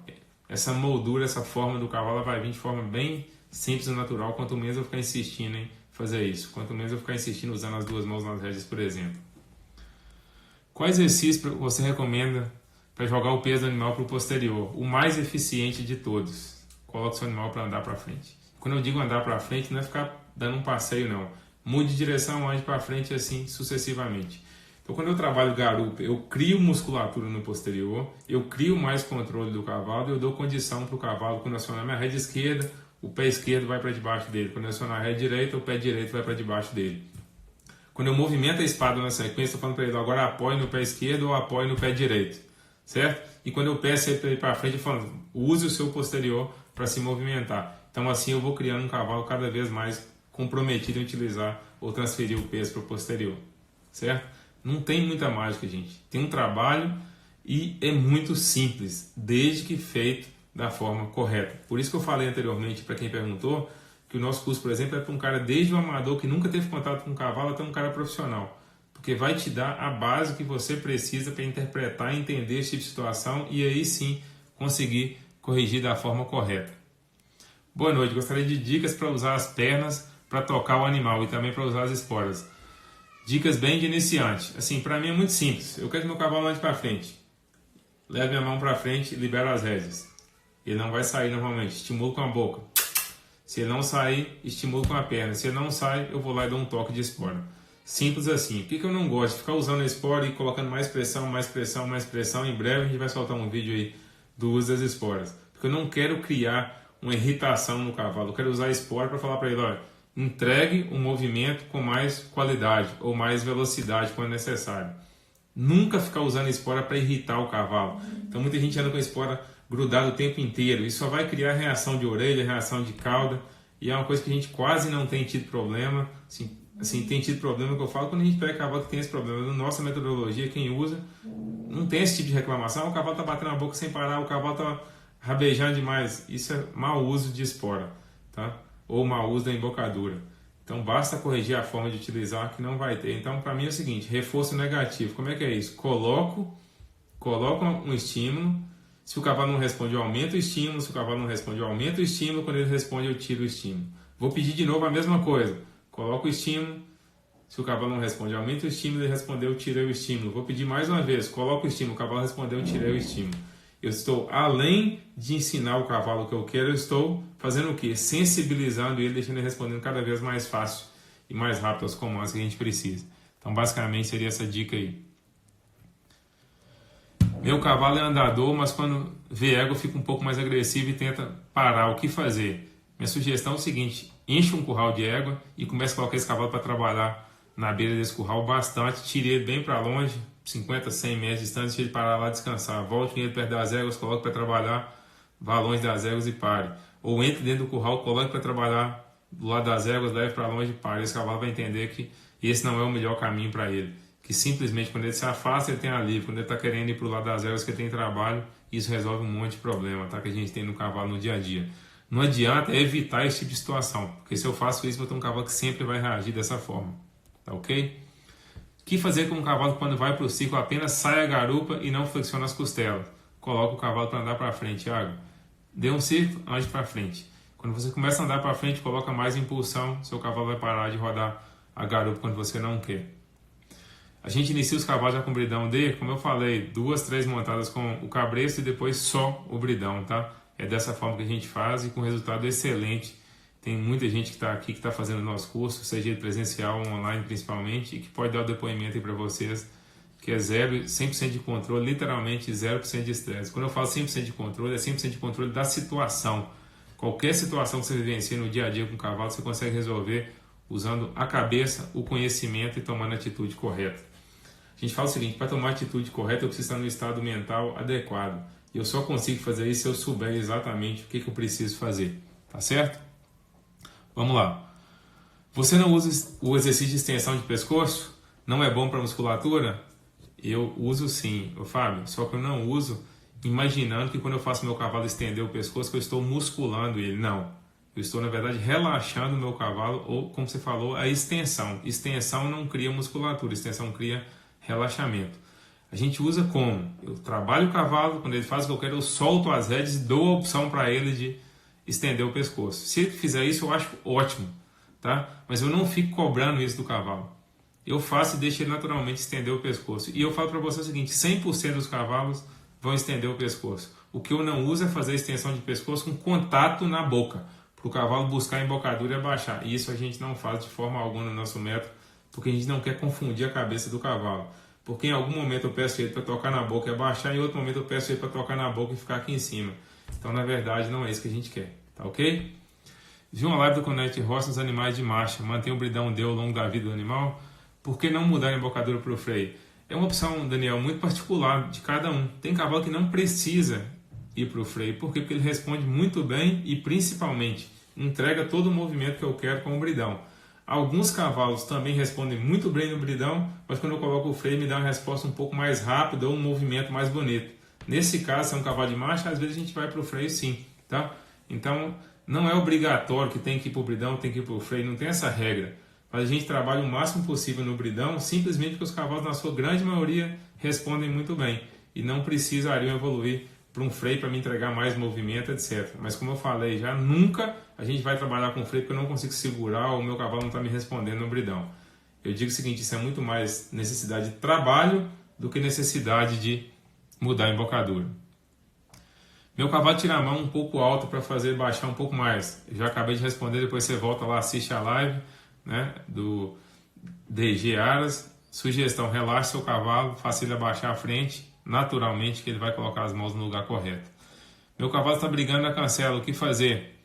Essa moldura, essa forma do cavalo vai vir de forma bem simples e natural. Quanto menos eu ficar insistindo em fazer isso. Quanto menos eu ficar insistindo usando as duas mãos nas rédeas, por exemplo. Qual exercício você recomenda para jogar o peso do animal para o posterior? O mais eficiente de todos. Coloque seu animal para andar para frente. Quando eu digo andar para frente, não é ficar dando um passeio, não. Mude de direção, ande para frente e assim sucessivamente. Então, quando eu trabalho garupa, eu crio musculatura no posterior, eu crio mais controle do cavalo e eu dou condição para o cavalo, quando eu acionar minha rédea esquerda, o pé esquerdo vai para debaixo dele. Quando eu acionar a rédea direita, o pé direito vai para debaixo dele. Quando eu movimento a espada na sequência, estou falando para ele, agora apoie no pé esquerdo ou apoie no pé direito. Certo? E quando eu peço ele para ir para frente, eu falo, use o seu posterior para se movimentar. Então assim eu vou criando um cavalo cada vez mais comprometido em utilizar ou transferir o peso para o posterior. Certo? Não tem muita mágica, gente. Tem um trabalho e é muito simples, desde que feito da forma correta. Por isso que eu falei anteriormente, para quem perguntou, que o nosso curso, por exemplo, é para um cara desde o amador que nunca teve contato com um cavalo até um cara profissional. Porque vai te dar a base que você precisa para interpretar e entender esse tipo de situação e aí sim conseguir corrigir da forma correta. Boa noite, gostaria de dicas para usar as pernas para tocar o animal e também para usar as esporas. Dicas bem de iniciante. Assim, para mim é muito simples. Eu quero que meu cavalo ande para frente. Leve minha mão para frente e libero as rédeas. Ele não vai sair normalmente. Estimulo com a boca. Se ele não sair, estimulo com a perna. Se ele não sai, eu vou lá e dou um toque de espora. Simples assim. Por que eu não gosto de ficar usando a espora e colocando mais pressão, mais pressão, mais pressão? Em breve a gente vai soltar um vídeo aí do uso das esporas. Porque eu não quero criar uma irritação no cavalo. Eu quero usar a espora para falar para ele, olha, entregue um movimento com mais qualidade ou mais velocidade quando necessário. Nunca ficar usando a espora para irritar o cavalo. Então muita gente anda com a espora grudada o tempo inteiro. Isso só vai criar reação de orelha, reação de cauda. E é uma coisa que a gente quase não tem tido problema. Assim, tem tido problema que eu falo quando a gente pega cavalo que tem esse problema. Na nossa metodologia, quem usa não tem esse tipo de reclamação. O cavalo está batendo a boca sem parar, o cavalo está Rabejar demais, isso é mau uso de espora, tá? Ou mau uso da embocadura. Então basta corrigir a forma de utilizar que não vai ter. Então para mim é o seguinte, reforço negativo. Como é que é isso? Coloco um estímulo. Se o cavalo não responde, eu aumento o estímulo. Se o cavalo não responde, eu aumento o estímulo. Quando ele responde, eu tiro o estímulo. Vou pedir de novo a mesma coisa. Coloco o estímulo. Se o cavalo não responde, eu aumento o estímulo. Ele respondeu, eu tirei o estímulo. Vou pedir mais uma vez. Coloco o estímulo. O cavalo respondeu, eu tirei o estímulo. Eu estou, além de ensinar o cavalo o que eu quero, eu estou fazendo o quê? Sensibilizando ele, deixando ele respondendo cada vez mais fácil e mais rápido aos comandos que a gente precisa. Então, basicamente, seria essa dica aí. Meu cavalo é andador, mas quando vê égua fica um pouco mais agressivo e tenta parar. O que fazer? Minha sugestão é o seguinte, enche um curral de égua e comece a colocar esse cavalo para trabalhar na beira desse curral bastante, tire ele bem para longe, 50, 100 metros de distância, deixe ele parar lá descansar. Volte com ele perto das éguas, coloque para trabalhar, vá longe das éguas e pare. Ou entre dentro do curral, coloque para trabalhar do lado das éguas, leve para longe e pare. Esse cavalo vai entender que esse não é o melhor caminho para ele. Que simplesmente quando ele se afasta, ele tem alívio. Quando ele está querendo ir para o lado das éguas, que ele tem trabalho, isso resolve um monte de problema, tá? Que a gente tem no cavalo no dia a dia. Não adianta evitar esse tipo de situação, porque se eu faço isso, vou ter um cavalo que sempre vai reagir dessa forma. Tá ok? O que fazer com um cavalo que quando vai para o ciclo apenas sai a garupa e não flexiona as costelas? Coloca o cavalo para andar para frente, Thiago. Dê um círculo, ande para frente. Quando você começa a andar para frente, coloca mais impulsão, seu cavalo vai parar de rodar a garupa quando você não quer. A gente inicia os cavalos já com bridão D, como eu falei, 2, 3 montadas com o cabresto e depois só o bridão, tá? É dessa forma que a gente faz e com resultado excelente. Tem muita gente que está aqui, que está fazendo o nosso curso, seja ele presencial ou online principalmente, e que pode dar o depoimento aí para vocês, que é 100% de controle, literalmente 0% de estresse. Quando eu falo 100% de controle, é 100% de controle da situação. Qualquer situação que você vivencia no dia a dia com o cavalo, você consegue resolver usando a cabeça, o conhecimento e tomando a atitude correta. A gente fala o seguinte, para tomar a atitude correta, eu preciso estar no estado mental adequado. E eu só consigo fazer isso se eu souber exatamente o que eu preciso fazer. Tá certo? Vamos lá. Você não usa o exercício de extensão de pescoço? Não é bom para a musculatura? Eu uso sim, Fábio, só que eu não uso imaginando que quando eu faço meu cavalo estender o pescoço, que eu estou musculando ele. Não. Eu estou, na verdade, relaxando o meu cavalo, ou, como você falou, a extensão. Extensão não cria musculatura, extensão cria relaxamento. A gente usa como? Eu trabalho o cavalo, quando ele faz o que eu quero, eu solto as rédeas e dou a opção para ele de estender o pescoço. Se ele fizer isso, eu acho ótimo, tá? Mas eu não fico cobrando isso do cavalo. Eu faço e deixo ele naturalmente estender o pescoço. E eu falo para você o seguinte, 100% dos cavalos vão estender o pescoço. O que eu não uso é fazer a extensão de pescoço com contato na boca, para o cavalo buscar a embocadura e abaixar. E isso a gente não faz de forma alguma no nosso método, porque a gente não quer confundir a cabeça do cavalo. Porque em algum momento eu peço ele para tocar na boca e abaixar, e em outro momento eu peço ele para tocar na boca e ficar aqui em cima. Então, na verdade, não é isso que a gente quer. Tá ok? Viu uma live do Connect Horse nos animais de marcha? Mantém o bridão D ao longo da vida do animal? Por que não mudar a embocadura para o freio? É uma opção, Daniel, muito particular de cada um. Tem cavalo que não precisa ir para o freio. Por quê? Porque ele responde muito bem e, principalmente, entrega todo o movimento que eu quero com o bridão. Alguns cavalos também respondem muito bem no bridão, mas quando eu coloco o freio me dá uma resposta um pouco mais rápida ou um movimento mais bonito. Nesse caso, se é um cavalo de marcha, às vezes a gente vai para o freio sim, tá? Então, não é obrigatório que tem que ir para o bridão, tem que ir para o freio, não tem essa regra. Mas a gente trabalha o máximo possível no bridão, simplesmente porque os cavalos, na sua grande maioria, respondem muito bem e não precisariam evoluir para um freio para me entregar mais movimento, etc. Mas como eu falei já, nunca a gente vai trabalhar com freio porque eu não consigo segurar ou o meu cavalo não está me respondendo no bridão. Eu digo o seguinte, isso é muito mais necessidade de trabalho do que necessidade de mudar a embocadura. Meu cavalo tira a mão um pouco alto para fazer baixar um pouco mais. Eu já acabei de responder, depois você volta lá, assiste a live, né, do DG Aras. Sugestão, relaxe seu cavalo, faça ele abaixar a frente, naturalmente que ele vai colocar as mãos no lugar correto. Meu cavalo está brigando na cancela, o que fazer?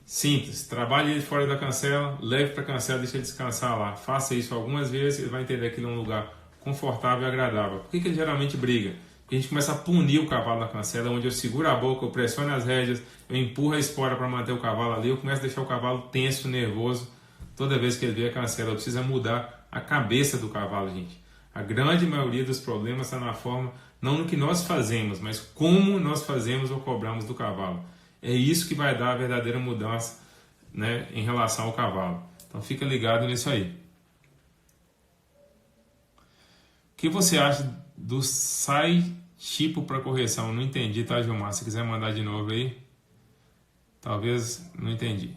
Simples, trabalhe ele fora da cancela, leve para a cancela, deixe ele descansar lá. Faça isso algumas vezes, ele vai entender que ele é um lugar confortável e agradável. Por que ele geralmente briga? Porque a gente começa a punir o cavalo na cancela, onde eu seguro a boca, eu pressiono as rédeas, eu empurro a espora para manter o cavalo ali, eu começo a deixar o cavalo tenso, nervoso. Toda vez que ele vê a cancela, eu preciso mudar a cabeça do cavalo, gente. A grande maioria dos problemas está na forma, não no que nós fazemos, mas como nós fazemos ou cobramos do cavalo. É isso que vai dar a verdadeira mudança, né, em relação ao cavalo. Então fica ligado nisso aí. O que você acha do sai tipo para correção? Não entendi, tá, Gilmar? Se quiser mandar de novo aí. Talvez não entendi.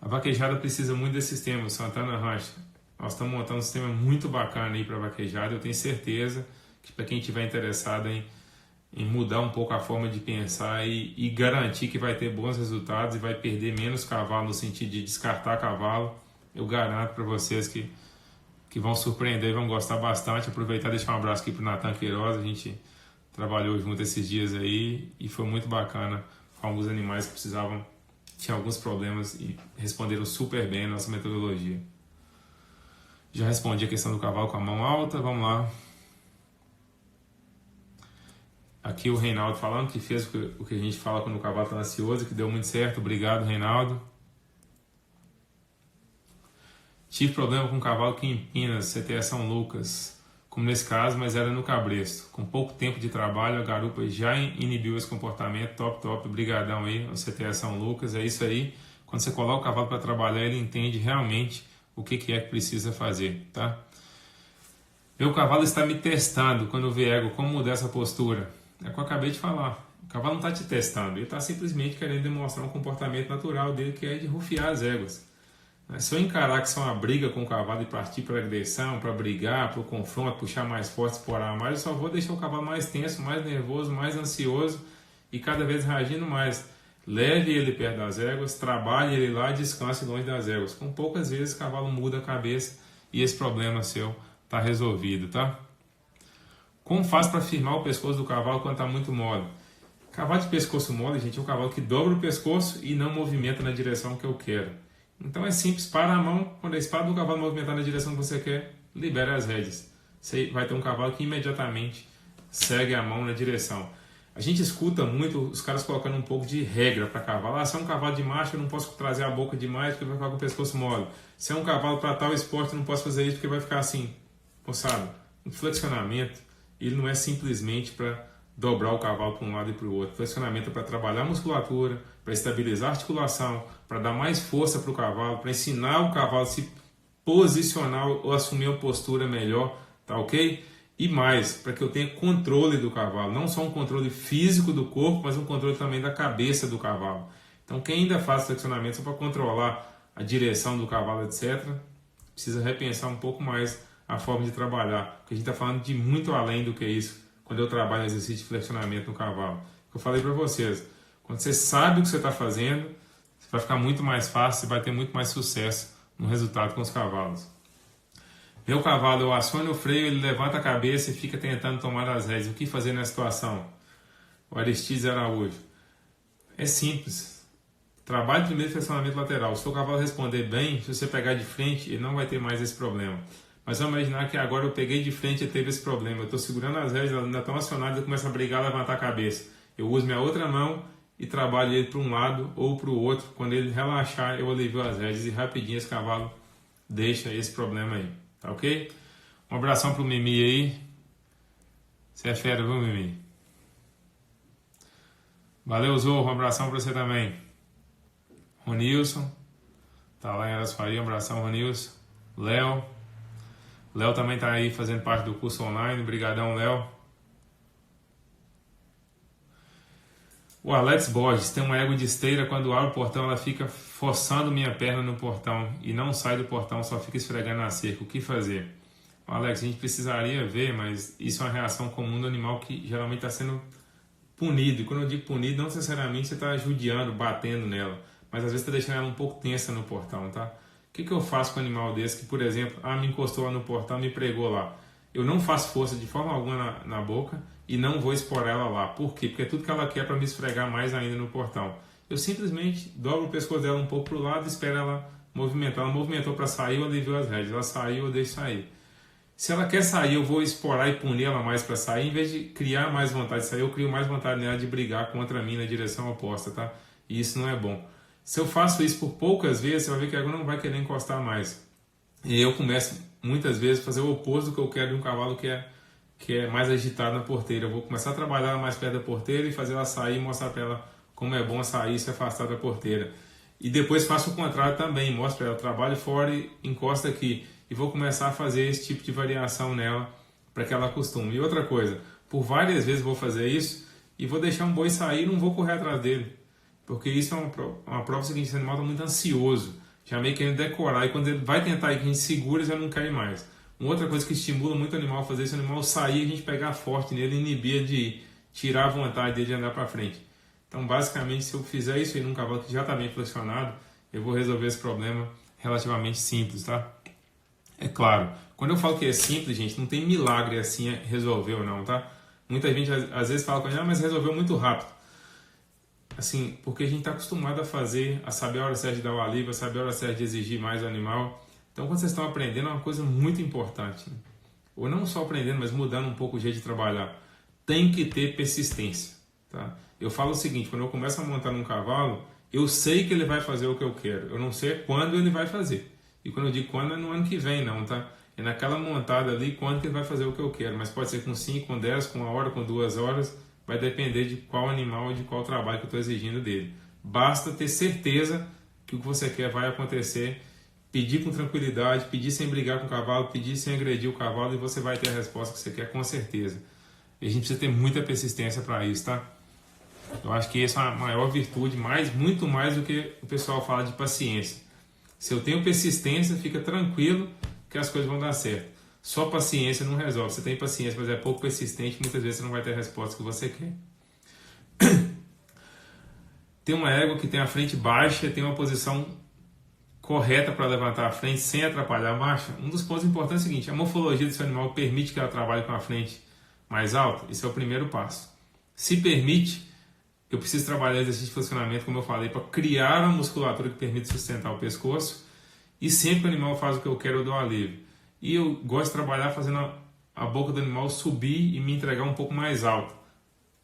A vaquejada precisa muito desse sistema, Santana Ranch. Nós estamos montando um sistema muito bacana aí para vaquejada. Eu tenho certeza que para quem estiver interessado em mudar um pouco a forma de pensar e garantir que vai ter bons resultados e vai perder menos cavalo no sentido de descartar cavalo, eu garanto para vocês que vão surpreender e vão gostar bastante. Aproveitar e deixar um abraço aqui para o Natan Queiroz. A gente trabalhou junto esses dias aí e foi muito bacana com alguns animais que tinham alguns problemas e responderam super bem a nossa metodologia. Já respondi a questão do cavalo com a mão alta, vamos lá. Aqui o Reinaldo falando que fez o que a gente fala quando o cavalo está ansioso, que deu muito certo. Obrigado, Reinaldo. Tive problema com o cavalo que empina, CTE São Lucas, como nesse caso, mas era no cabresto. Com pouco tempo de trabalho, a garupa já inibiu esse comportamento. Top, brigadão aí, o CTE São Lucas. É isso aí. Quando você coloca o cavalo para trabalhar, ele entende realmente o que é que precisa fazer, tá? Meu cavalo está me testando quando vê ego, como mudar essa postura? É o que eu acabei de falar. O cavalo não está te testando, ele está simplesmente querendo demonstrar um comportamento natural dele, que é de rufiar as éguas. Se eu encarar que isso é uma briga com o cavalo e partir para a agressão, para brigar, para o confronto, puxar mais forte, explorar mais, eu só vou deixar o cavalo mais tenso, mais nervoso, mais ansioso e cada vez reagindo mais. Leve ele perto das éguas, trabalhe ele lá e descanse longe das éguas. Com poucas vezes o cavalo muda a cabeça e esse problema seu está resolvido, tá? Como faz para firmar o pescoço do cavalo quando está muito mole? Cavalo de pescoço mole, gente, é um cavalo que dobra o pescoço e não movimenta na direção que eu quero. Então é simples, para a mão, quando a espada do cavalo movimentar na direção que você quer, libera as rédeas. Você vai ter um cavalo que imediatamente segue a mão na direção. A gente escuta muito os caras colocando um pouco de regra para cavalo. Se é um cavalo de macho, eu não posso trazer a boca demais porque vai ficar com o pescoço mole. Se é um cavalo para tal esporte, eu não posso fazer isso porque vai ficar assim. Moçada, um flexionamento, ele não é simplesmente para dobrar o cavalo para um lado e para o outro. Flexionamento é para trabalhar a musculatura, para estabilizar a articulação, para dar mais força para o cavalo, para ensinar o cavalo a se posicionar ou assumir uma postura melhor, tá ok? E mais, para que eu tenha controle do cavalo, não só um controle físico do corpo, mas um controle também da cabeça do cavalo. Então quem ainda faz flexionamento só para controlar a direção do cavalo, etc., precisa repensar um pouco mais a forma de trabalhar, porque a gente está falando de muito além do que isso, quando eu trabalho exercício de flexionamento no cavalo. Eu falei para vocês, quando você sabe o que você está fazendo, vai ficar muito mais fácil, você vai ter muito mais sucesso no resultado com os cavalos. Meu cavalo, eu aciono o freio, ele levanta a cabeça e fica tentando tomar as rédeas. O que fazer nessa situação? O Aristides Araújo. É simples. Trabalhe primeiro flexionamento lateral. Se o cavalo responder bem, se você pegar de frente, ele não vai ter mais esse problema. Mas vamos imaginar que agora eu peguei de frente e teve esse problema. Eu estou segurando as rédeas, elas ainda estão acionadas, eu começo a brigar, levantar a cabeça. Eu uso minha outra mão e trabalho ele para um lado ou para o outro. Quando ele relaxar, eu alivio as rédeas e rapidinho esse cavalo deixa esse problema aí. Tá ok? Um abração pro Mimi aí. Você é fera, viu, Mimi? Valeu, Zorro. Um abração pra você também. Ronilson. Tá lá em Arasfaria. Um abração, Ronilson. Léo. Léo também tá aí fazendo parte do curso online. Obrigadão, Léo. O Alex Borges tem uma égua de esteira. Quando abre o portão, ela fica forçando minha perna no portão e não sai do portão, só fica esfregando na cerca. O que fazer? Alex, a gente precisaria ver, mas isso é uma reação comum do animal que geralmente está sendo punido. E quando eu digo punido, não necessariamente você está judiando, batendo nela, mas às vezes está deixando ela um pouco tensa no portão, tá? O que eu faço com um animal desse que, por exemplo, me encostou lá no portão, me pregou lá? Eu não faço força de forma alguma na boca e não vou expor ela lá. Por quê? Porque é tudo que ela quer para me esfregar mais ainda no portão. Eu simplesmente dobro o pescoço dela um pouco para o lado e espero ela movimentar. Ela movimentou para sair, eu alivio as rédeas. Ela saiu, eu deixo sair. Se ela quer sair, eu vou esporar e punir ela mais para sair. Em vez de criar mais vontade de sair, eu crio mais vontade nela de brigar contra mim na direção oposta, tá? E isso não é bom. Se eu faço isso por poucas vezes, você vai ver que a égua não vai querer encostar mais. E eu começo, muitas vezes, a fazer o oposto do que eu quero de um cavalo que é que é mais agitada na porteira. Eu vou começar a trabalhar mais perto da porteira e fazer ela sair e mostrar para ela como é bom sair e se afastar da porteira. E depois faço o contrário também, mostro para ela, trabalho fora e encosta aqui. E vou começar a fazer esse tipo de variação nela para que ela acostume. E outra coisa, por várias vezes vou fazer isso e vou deixar um boi sair e não vou correr atrás dele. Porque isso é uma prova seguinte, esse animal está muito ansioso, já meio querendo decorar. E quando ele vai tentar ir, que a gente segura, já não quer ir mais. Uma outra coisa que estimula muito o animal a fazer isso, o animal sair, a gente pegar forte nele, inibir de ir, tirar a vontade dele de andar para frente. Então, basicamente, se eu fizer isso aí num cavalo que já está bem flexionado, eu vou resolver esse problema relativamente simples, tá? É claro, quando eu falo que é simples, gente, não tem milagre assim resolveu não, tá? Muita gente às vezes fala com a gente, mas resolveu muito rápido. Assim, porque a gente está acostumado a fazer, a saber a hora certa de dar o alívio, a saber a hora certa de exigir mais do animal. Então, quando vocês estão aprendendo, é uma coisa muito importante, né? Ou não só aprendendo, mas mudando um pouco o jeito de trabalhar. Tem que ter persistência, tá? Eu falo o seguinte, quando eu começo a montar num cavalo, eu sei que ele vai fazer o que eu quero. Eu não sei quando ele vai fazer. E quando eu digo quando, é no ano que vem, não, tá? É naquela montada ali, quando que ele vai fazer o que eu quero. Mas pode ser com 5, com 10, com 1 hora, com 2 horas. Vai depender de qual animal e de qual trabalho que eu estou exigindo dele. Basta ter certeza que o que você quer vai acontecer. Pedir com tranquilidade, pedir sem brigar com o cavalo, pedir sem agredir o cavalo e você vai ter a resposta que você quer com certeza. E a gente precisa ter muita persistência para isso, tá? Eu acho que essa é a maior virtude, muito mais do que o pessoal fala de paciência. Se eu tenho persistência, fica tranquilo que as coisas vão dar certo. Só paciência não resolve. Você tem paciência, mas é pouco persistente, muitas vezes você não vai ter a resposta que você quer. Tem uma égua que tem a frente baixa, tem uma posição correta para levantar a frente sem atrapalhar a marcha. Um dos pontos importantes é o seguinte, a morfologia desse animal permite que ela trabalhe com a frente mais alta? Esse é o primeiro passo. Se permite, eu preciso trabalhar exercício de flexionamento, como eu falei, para criar uma musculatura que permite sustentar o pescoço. E sempre que o animal faz o que eu quero, eu dou alívio. E eu gosto de trabalhar fazendo a boca do animal subir e me entregar um pouco mais alto.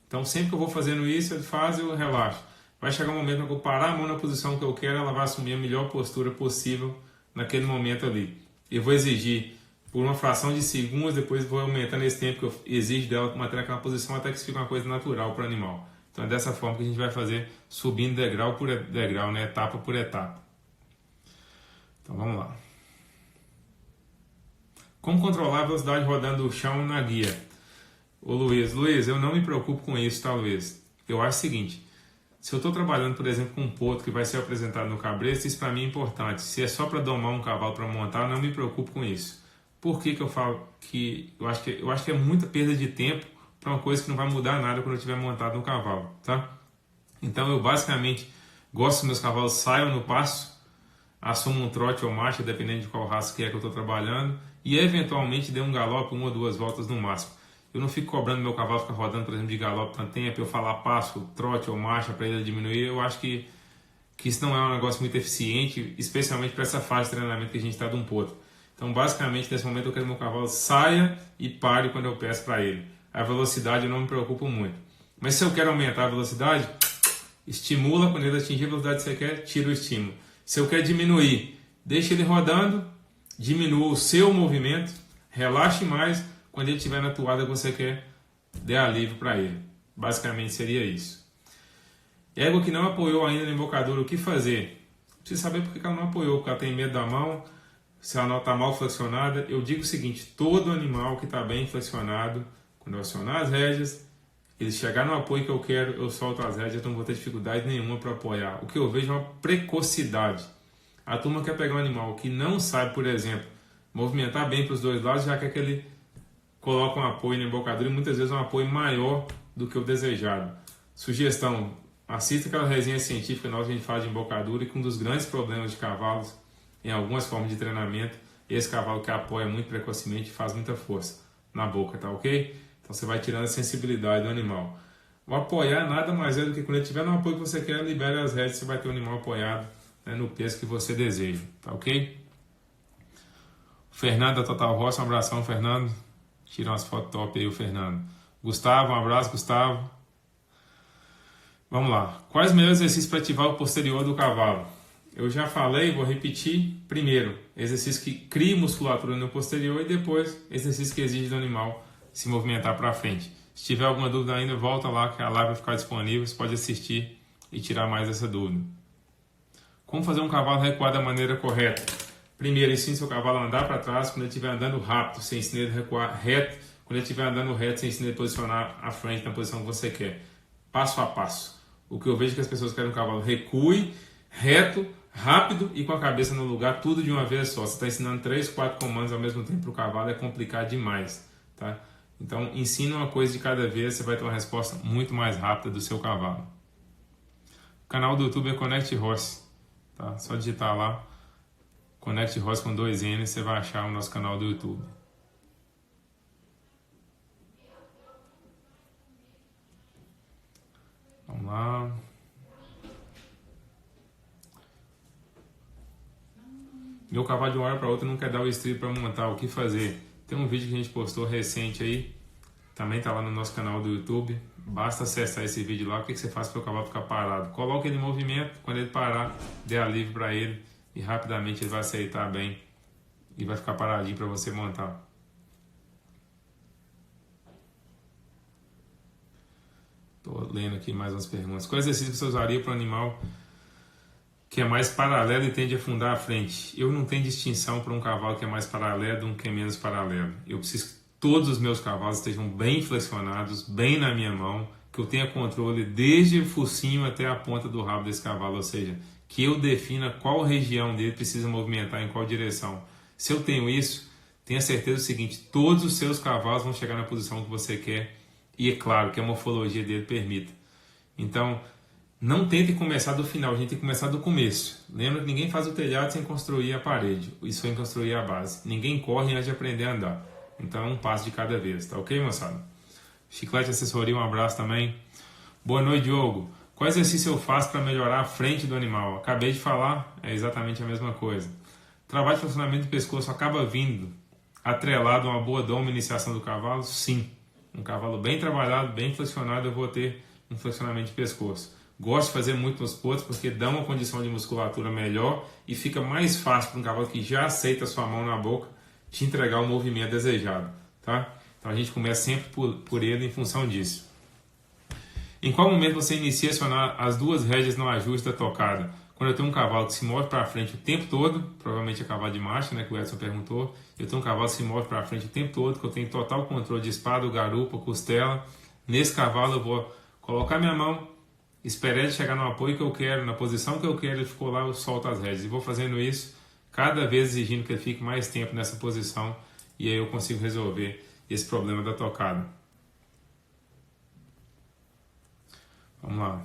Então, sempre que eu vou fazendo isso, ele faz e eu relaxo. Vai chegar um momento que eu parar a mão na posição que eu quero, ela vai assumir a melhor postura possível naquele momento ali. Eu vou exigir por uma fração de segundos, depois vou aumentando esse tempo que eu exijo dela para manter naquela posição até que isso fique uma coisa natural para o animal. Então é dessa forma que a gente vai fazer, subindo degrau por degrau, né? Etapa por etapa. Então vamos lá. Como controlar a velocidade rodando o chão na guia? Ô Luiz, eu não me preocupo com isso, tá, Luiz? Eu acho o seguinte, se eu estou trabalhando, por exemplo, com um potro que vai ser apresentado no cabresto, isso para mim é importante. Se é só para domar um cavalo para montar, não me preocupo com isso. Por que eu falo que eu acho que é muita perda de tempo para uma coisa que não vai mudar nada quando eu estiver montado no cavalo, tá? Então eu basicamente gosto que meus cavalos saiam no passo, assumam um trote ou marcha, dependendo de qual raça que é que eu estou trabalhando, e eventualmente dê um galope, 1 ou 2 voltas no máximo. Eu não fico cobrando meu cavalo ficar rodando, por exemplo, de galope tanto tempo, eu falar passo, trote ou marcha para ele diminuir. Eu acho que isso não é um negócio muito eficiente, especialmente para essa fase de treinamento que a gente está de um potro. Então, basicamente, nesse momento eu quero que meu cavalo saia e pare quando eu peço para ele. A velocidade eu não me preocupo muito. Mas se eu quero aumentar a velocidade, estimula, quando ele atingir a velocidade que você quer, tira o estímulo. Se eu quero diminuir, deixa ele rodando, diminua o seu movimento, relaxe mais, quando ele estiver na toada que você quer, dê alívio para ele. Basicamente seria isso. Égua que não apoiou ainda na embocadura, o que fazer? Precisa saber por que ela não apoiou, porque ela tem medo da mão, se ela não está mal flexionada. Eu digo o seguinte, todo animal que está bem flexionado, quando eu acionar as rédeas, ele chegar no apoio que eu quero, eu solto as rédeas, eu não vou ter dificuldade nenhuma para apoiar. O que eu vejo é uma precocidade. A turma quer pegar um animal que não sabe, por exemplo, movimentar bem para os dois lados, já quer que ele coloque um apoio na embocadura e muitas vezes um apoio maior do que o desejado. Sugestão, assista aquela resenha científica nossa que a gente faz de embocadura, e que um dos grandes problemas de cavalos, em algumas formas de treinamento, esse cavalo que apoia muito precocemente faz muita força na boca, tá ok? Então você vai tirando a sensibilidade do animal. O apoiar nada mais é do que quando ele estiver no apoio que você quer, libere as rédeas, você vai ter o animal apoiado, né, no peso que você deseja, tá ok? Fernando da Total Roça, um abração, Fernando. Tira umas fotos top aí, o Fernando. Gustavo, um abraço, Gustavo. Vamos lá. Quais melhores exercícios para ativar o posterior do cavalo? Eu já falei, vou repetir. Primeiro, exercício que cria musculatura no posterior, e depois, exercício que exige do animal se movimentar para frente. Se tiver alguma dúvida ainda, volta lá que a live vai ficar disponível, você pode assistir e tirar mais essa dúvida. Como fazer um cavalo recuar da maneira correta? Primeiro, ensine seu cavalo a andar para trás quando ele estiver andando rápido, você ensina ele a recuar reto. Quando ele estiver andando reto, você ensina ele a posicionar à frente na posição que você quer. Passo a passo. O que eu vejo é que as pessoas querem um cavalo recue, reto, rápido e com a cabeça no lugar, tudo de uma vez só. Você está ensinando 3, 4 comandos ao mesmo tempo para o cavalo, é complicado demais. Tá? Então, ensina uma coisa de cada vez, você vai ter uma resposta muito mais rápida do seu cavalo. O canal do YouTube é Connect Horse. Tá? Só digitar lá, Connect Horse com 2 N, você vai achar o nosso canal do YouTube. Vamos lá. Meu cavalo de uma hora para outra não quer dar o estribo para montar, o que fazer? Tem um vídeo que a gente postou recente aí, também está lá no nosso canal do YouTube. Basta acessar esse vídeo lá. O que você faz para o cavalo ficar parado? Coloque ele em movimento, quando ele parar, dê alívio para ele e rapidamente ele vai aceitar bem e vai ficar paradinho para você montar. Estou lendo aqui mais umas perguntas. Qual exercício você usaria para o animal que é mais paralelo e tende a afundar à frente? Eu não tenho distinção para um cavalo que é mais paralelo e um que é menos paralelo. Eu preciso que todos os meus cavalos estejam bem flexionados, bem na minha mão, que eu tenha controle desde o focinho até a ponta do rabo desse cavalo, ou seja, que eu defina qual região dele precisa movimentar em qual direção. Se eu tenho isso, tenha certeza do seguinte, todos os seus cavalos vão chegar na posição que você quer e é claro que a morfologia dele permita. Então, não tente começar do final, a gente tem que começar do começo. Lembra que ninguém faz o telhado sem construir a parede, isso sem construir a base. Ninguém corre antes de aprender a andar. Então é um passo de cada vez, tá ok, moçada? Chiclete Assessoria, um abraço também. Boa noite, Diogo. Qual exercício eu faço para melhorar a frente do animal? Acabei de falar, é exatamente a mesma coisa. Trabalho de funcionamento do pescoço acaba vindo atrelado a uma boa doma e iniciação do cavalo? Sim. Um cavalo bem trabalhado, bem flexionado, eu vou ter um flexionamento de pescoço. Gosto de fazer muito nos potros porque dá uma condição de musculatura melhor e fica mais fácil para um cavalo que já aceita a sua mão na boca te entregar o movimento desejado. Tá? Então a gente começa sempre por ele em função disso. Em qual momento você inicia a acionar as duas rédeas no ajuste da tocada? Quando eu tenho um cavalo que se move para frente o tempo todo, provavelmente é cavalo de marcha, né, que o Edson perguntou, eu tenho um cavalo que se move para frente o tempo todo, que eu tenho total controle de espado, garupa, costela. Nesse cavalo eu vou colocar minha mão, esperar ele chegar no apoio que eu quero, na posição que eu quero, ele ficou lá, eu solto as rédeas. E vou fazendo isso, cada vez exigindo que ele fique mais tempo nessa posição, e aí eu consigo resolver esse problema da tocada. Vamos lá.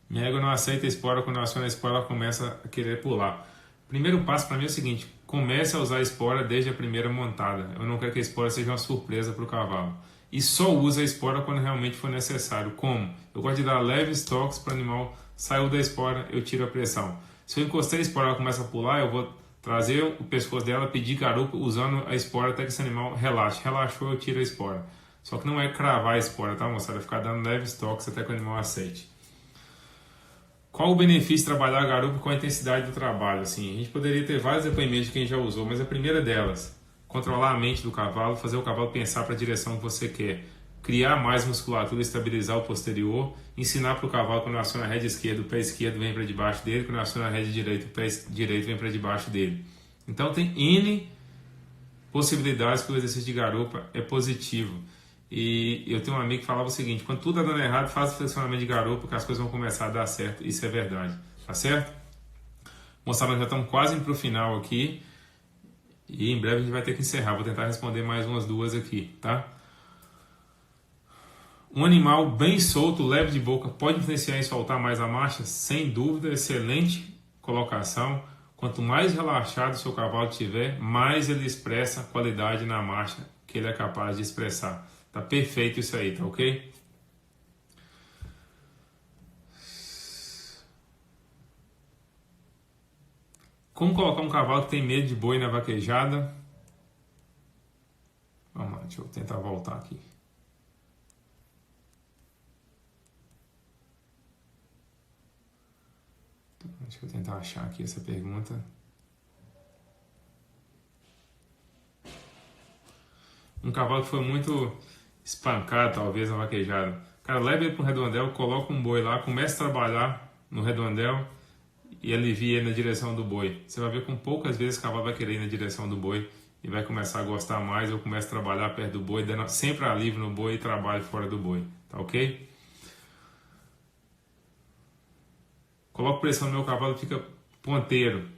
Minha égua não aceita a espora, quando eu aciono a espora ela começa a querer pular. Primeiro passo para mim é o seguinte, comece a usar a espora desde a primeira montada. Eu não quero que a espora seja uma surpresa para o cavalo. E só usa a espora quando realmente for necessário. Como? Eu gosto de dar leves toques para o animal, saiu da espora, eu tiro a pressão. Se eu encostei a espora e ela começa a pular, eu vou trazer o pescoço dela, pedir garupa usando a espora até que esse animal relaxe. Relaxou, eu tiro a espora. Só que não é cravar a espora, tá, moçada? É ficar dando leves toques até que o animal aceite. Qual o benefício de trabalhar a garupa com a intensidade do trabalho? Assim, a gente poderia ter vários depoimentos de quem já usou, mas a primeira delas, controlar a mente do cavalo, fazer o cavalo pensar para a direção que você quer, criar mais musculatura, estabilizar o posterior, ensinar para o cavalo quando eu aciono a rédea esquerda, o pé esquerdo vem para debaixo dele, quando eu aciono a rédea direita, o pé direito vem para debaixo dele. Então tem N possibilidades que o exercício de garupa é positivo. E eu tenho um amigo que falava o seguinte, quando tudo está dando errado, faz o flexionamento de garupa que as coisas vão começar a dar certo. Isso é verdade, tá certo? Moçada, nós já estamos quase indo para o final aqui e em breve a gente vai ter que encerrar. Vou tentar responder mais umas duas aqui, tá? Um animal bem solto, leve de boca, pode influenciar em soltar mais a marcha? Sem dúvida, excelente colocação. Quanto mais relaxado o seu cavalo estiver, mais ele expressa a qualidade na marcha que ele é capaz de expressar. Tá perfeito isso aí, tá ok? Como colocar um cavalo que tem medo de boi na vaquejada? Vamos lá, deixa eu tentar voltar aqui. Deixa eu tentar achar aqui essa pergunta. cavalo que foi muito espancado, talvez, na vaquejada. Cara, leva ele para um redondel, coloca um boi lá, começa a trabalhar no redondel e alivia ele na direção do boi. Você vai ver com poucas vezes o cavalo vai querer ir na direção do boi e vai começar a gostar mais, ou começa a trabalhar perto do boi, dando sempre alívio no boi e trabalho fora do boi, tá ok? Coloco pressão no meu cavalo e fica ponteiro.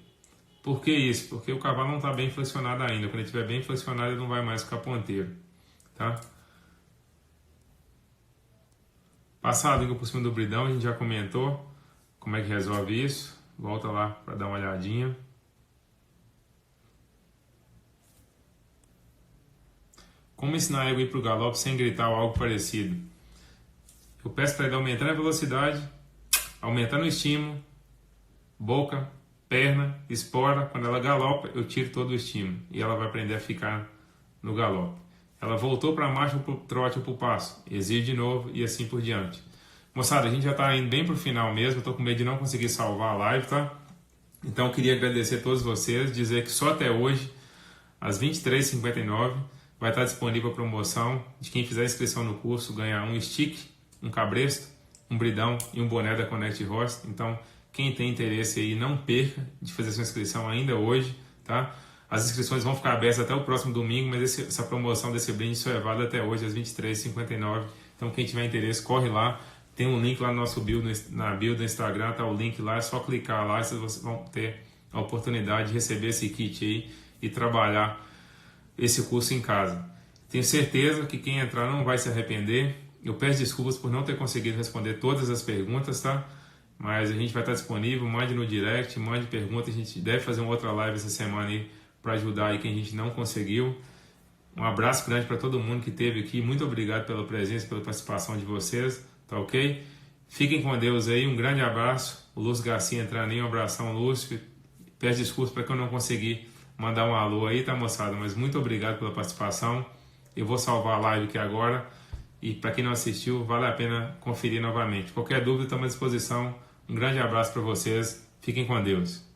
Por que isso? Porque o cavalo não está bem flexionado ainda. Quando ele estiver bem flexionado, ele não vai mais ficar ponteiro, tá? Passar a língua por cima do bridão, a gente já comentou como é que resolve isso. Volta lá para dar uma olhadinha. Como ensinar ele a ir para o galope sem gritar ou algo parecido? Eu peço para ele aumentar a velocidade, aumentando o estímulo, boca, perna, espora. Quando ela galopa, eu tiro todo o estímulo e ela vai aprender a ficar no galope. Ela voltou para a marcha, para o trote ou para o passo, exige de novo e assim por diante. Moçada, a gente já está indo bem para o final mesmo, estou com medo de não conseguir salvar a live, tá? Então eu queria agradecer a todos vocês, dizer que só até hoje, às 23h59, vai estar disponível a promoção de quem fizer inscrição no curso ganhar um stick, um cabresto, um bridão e um boné da Connect Horse. Então, quem tem interesse aí, não perca de fazer sua inscrição ainda hoje, tá? As inscrições vão ficar abertas até o próximo domingo, mas essa promoção desse brinde só é válida até hoje, às 23h59. Então, quem tiver interesse, corre lá. Tem um link lá no nosso bio, na bio do Instagram, tá o link lá, é só clicar lá e vocês vão ter a oportunidade de receber esse kit aí e trabalhar esse curso em casa. Tenho certeza que quem entrar não vai se arrepender. Eu peço desculpas por não ter conseguido responder todas as perguntas, tá? Mas a gente vai estar disponível, mande no direct, mande perguntas, a gente deve fazer uma outra live essa semana aí para ajudar aí quem a gente não conseguiu. Um abraço grande para todo mundo que esteve aqui, muito obrigado pela presença, pela participação de vocês, tá ok? Fiquem com Deus aí, um grande abraço. O Lúcio Garcia entrando aí, um abração, Lúcio. Peço desculpas para que eu não consegui mandar um alô aí, tá, moçada? Mas muito obrigado pela participação. Eu vou salvar a live aqui agora. E para quem não assistiu, vale a pena conferir novamente. Qualquer dúvida, estamos à disposição. Um grande abraço para vocês. Fiquem com Deus.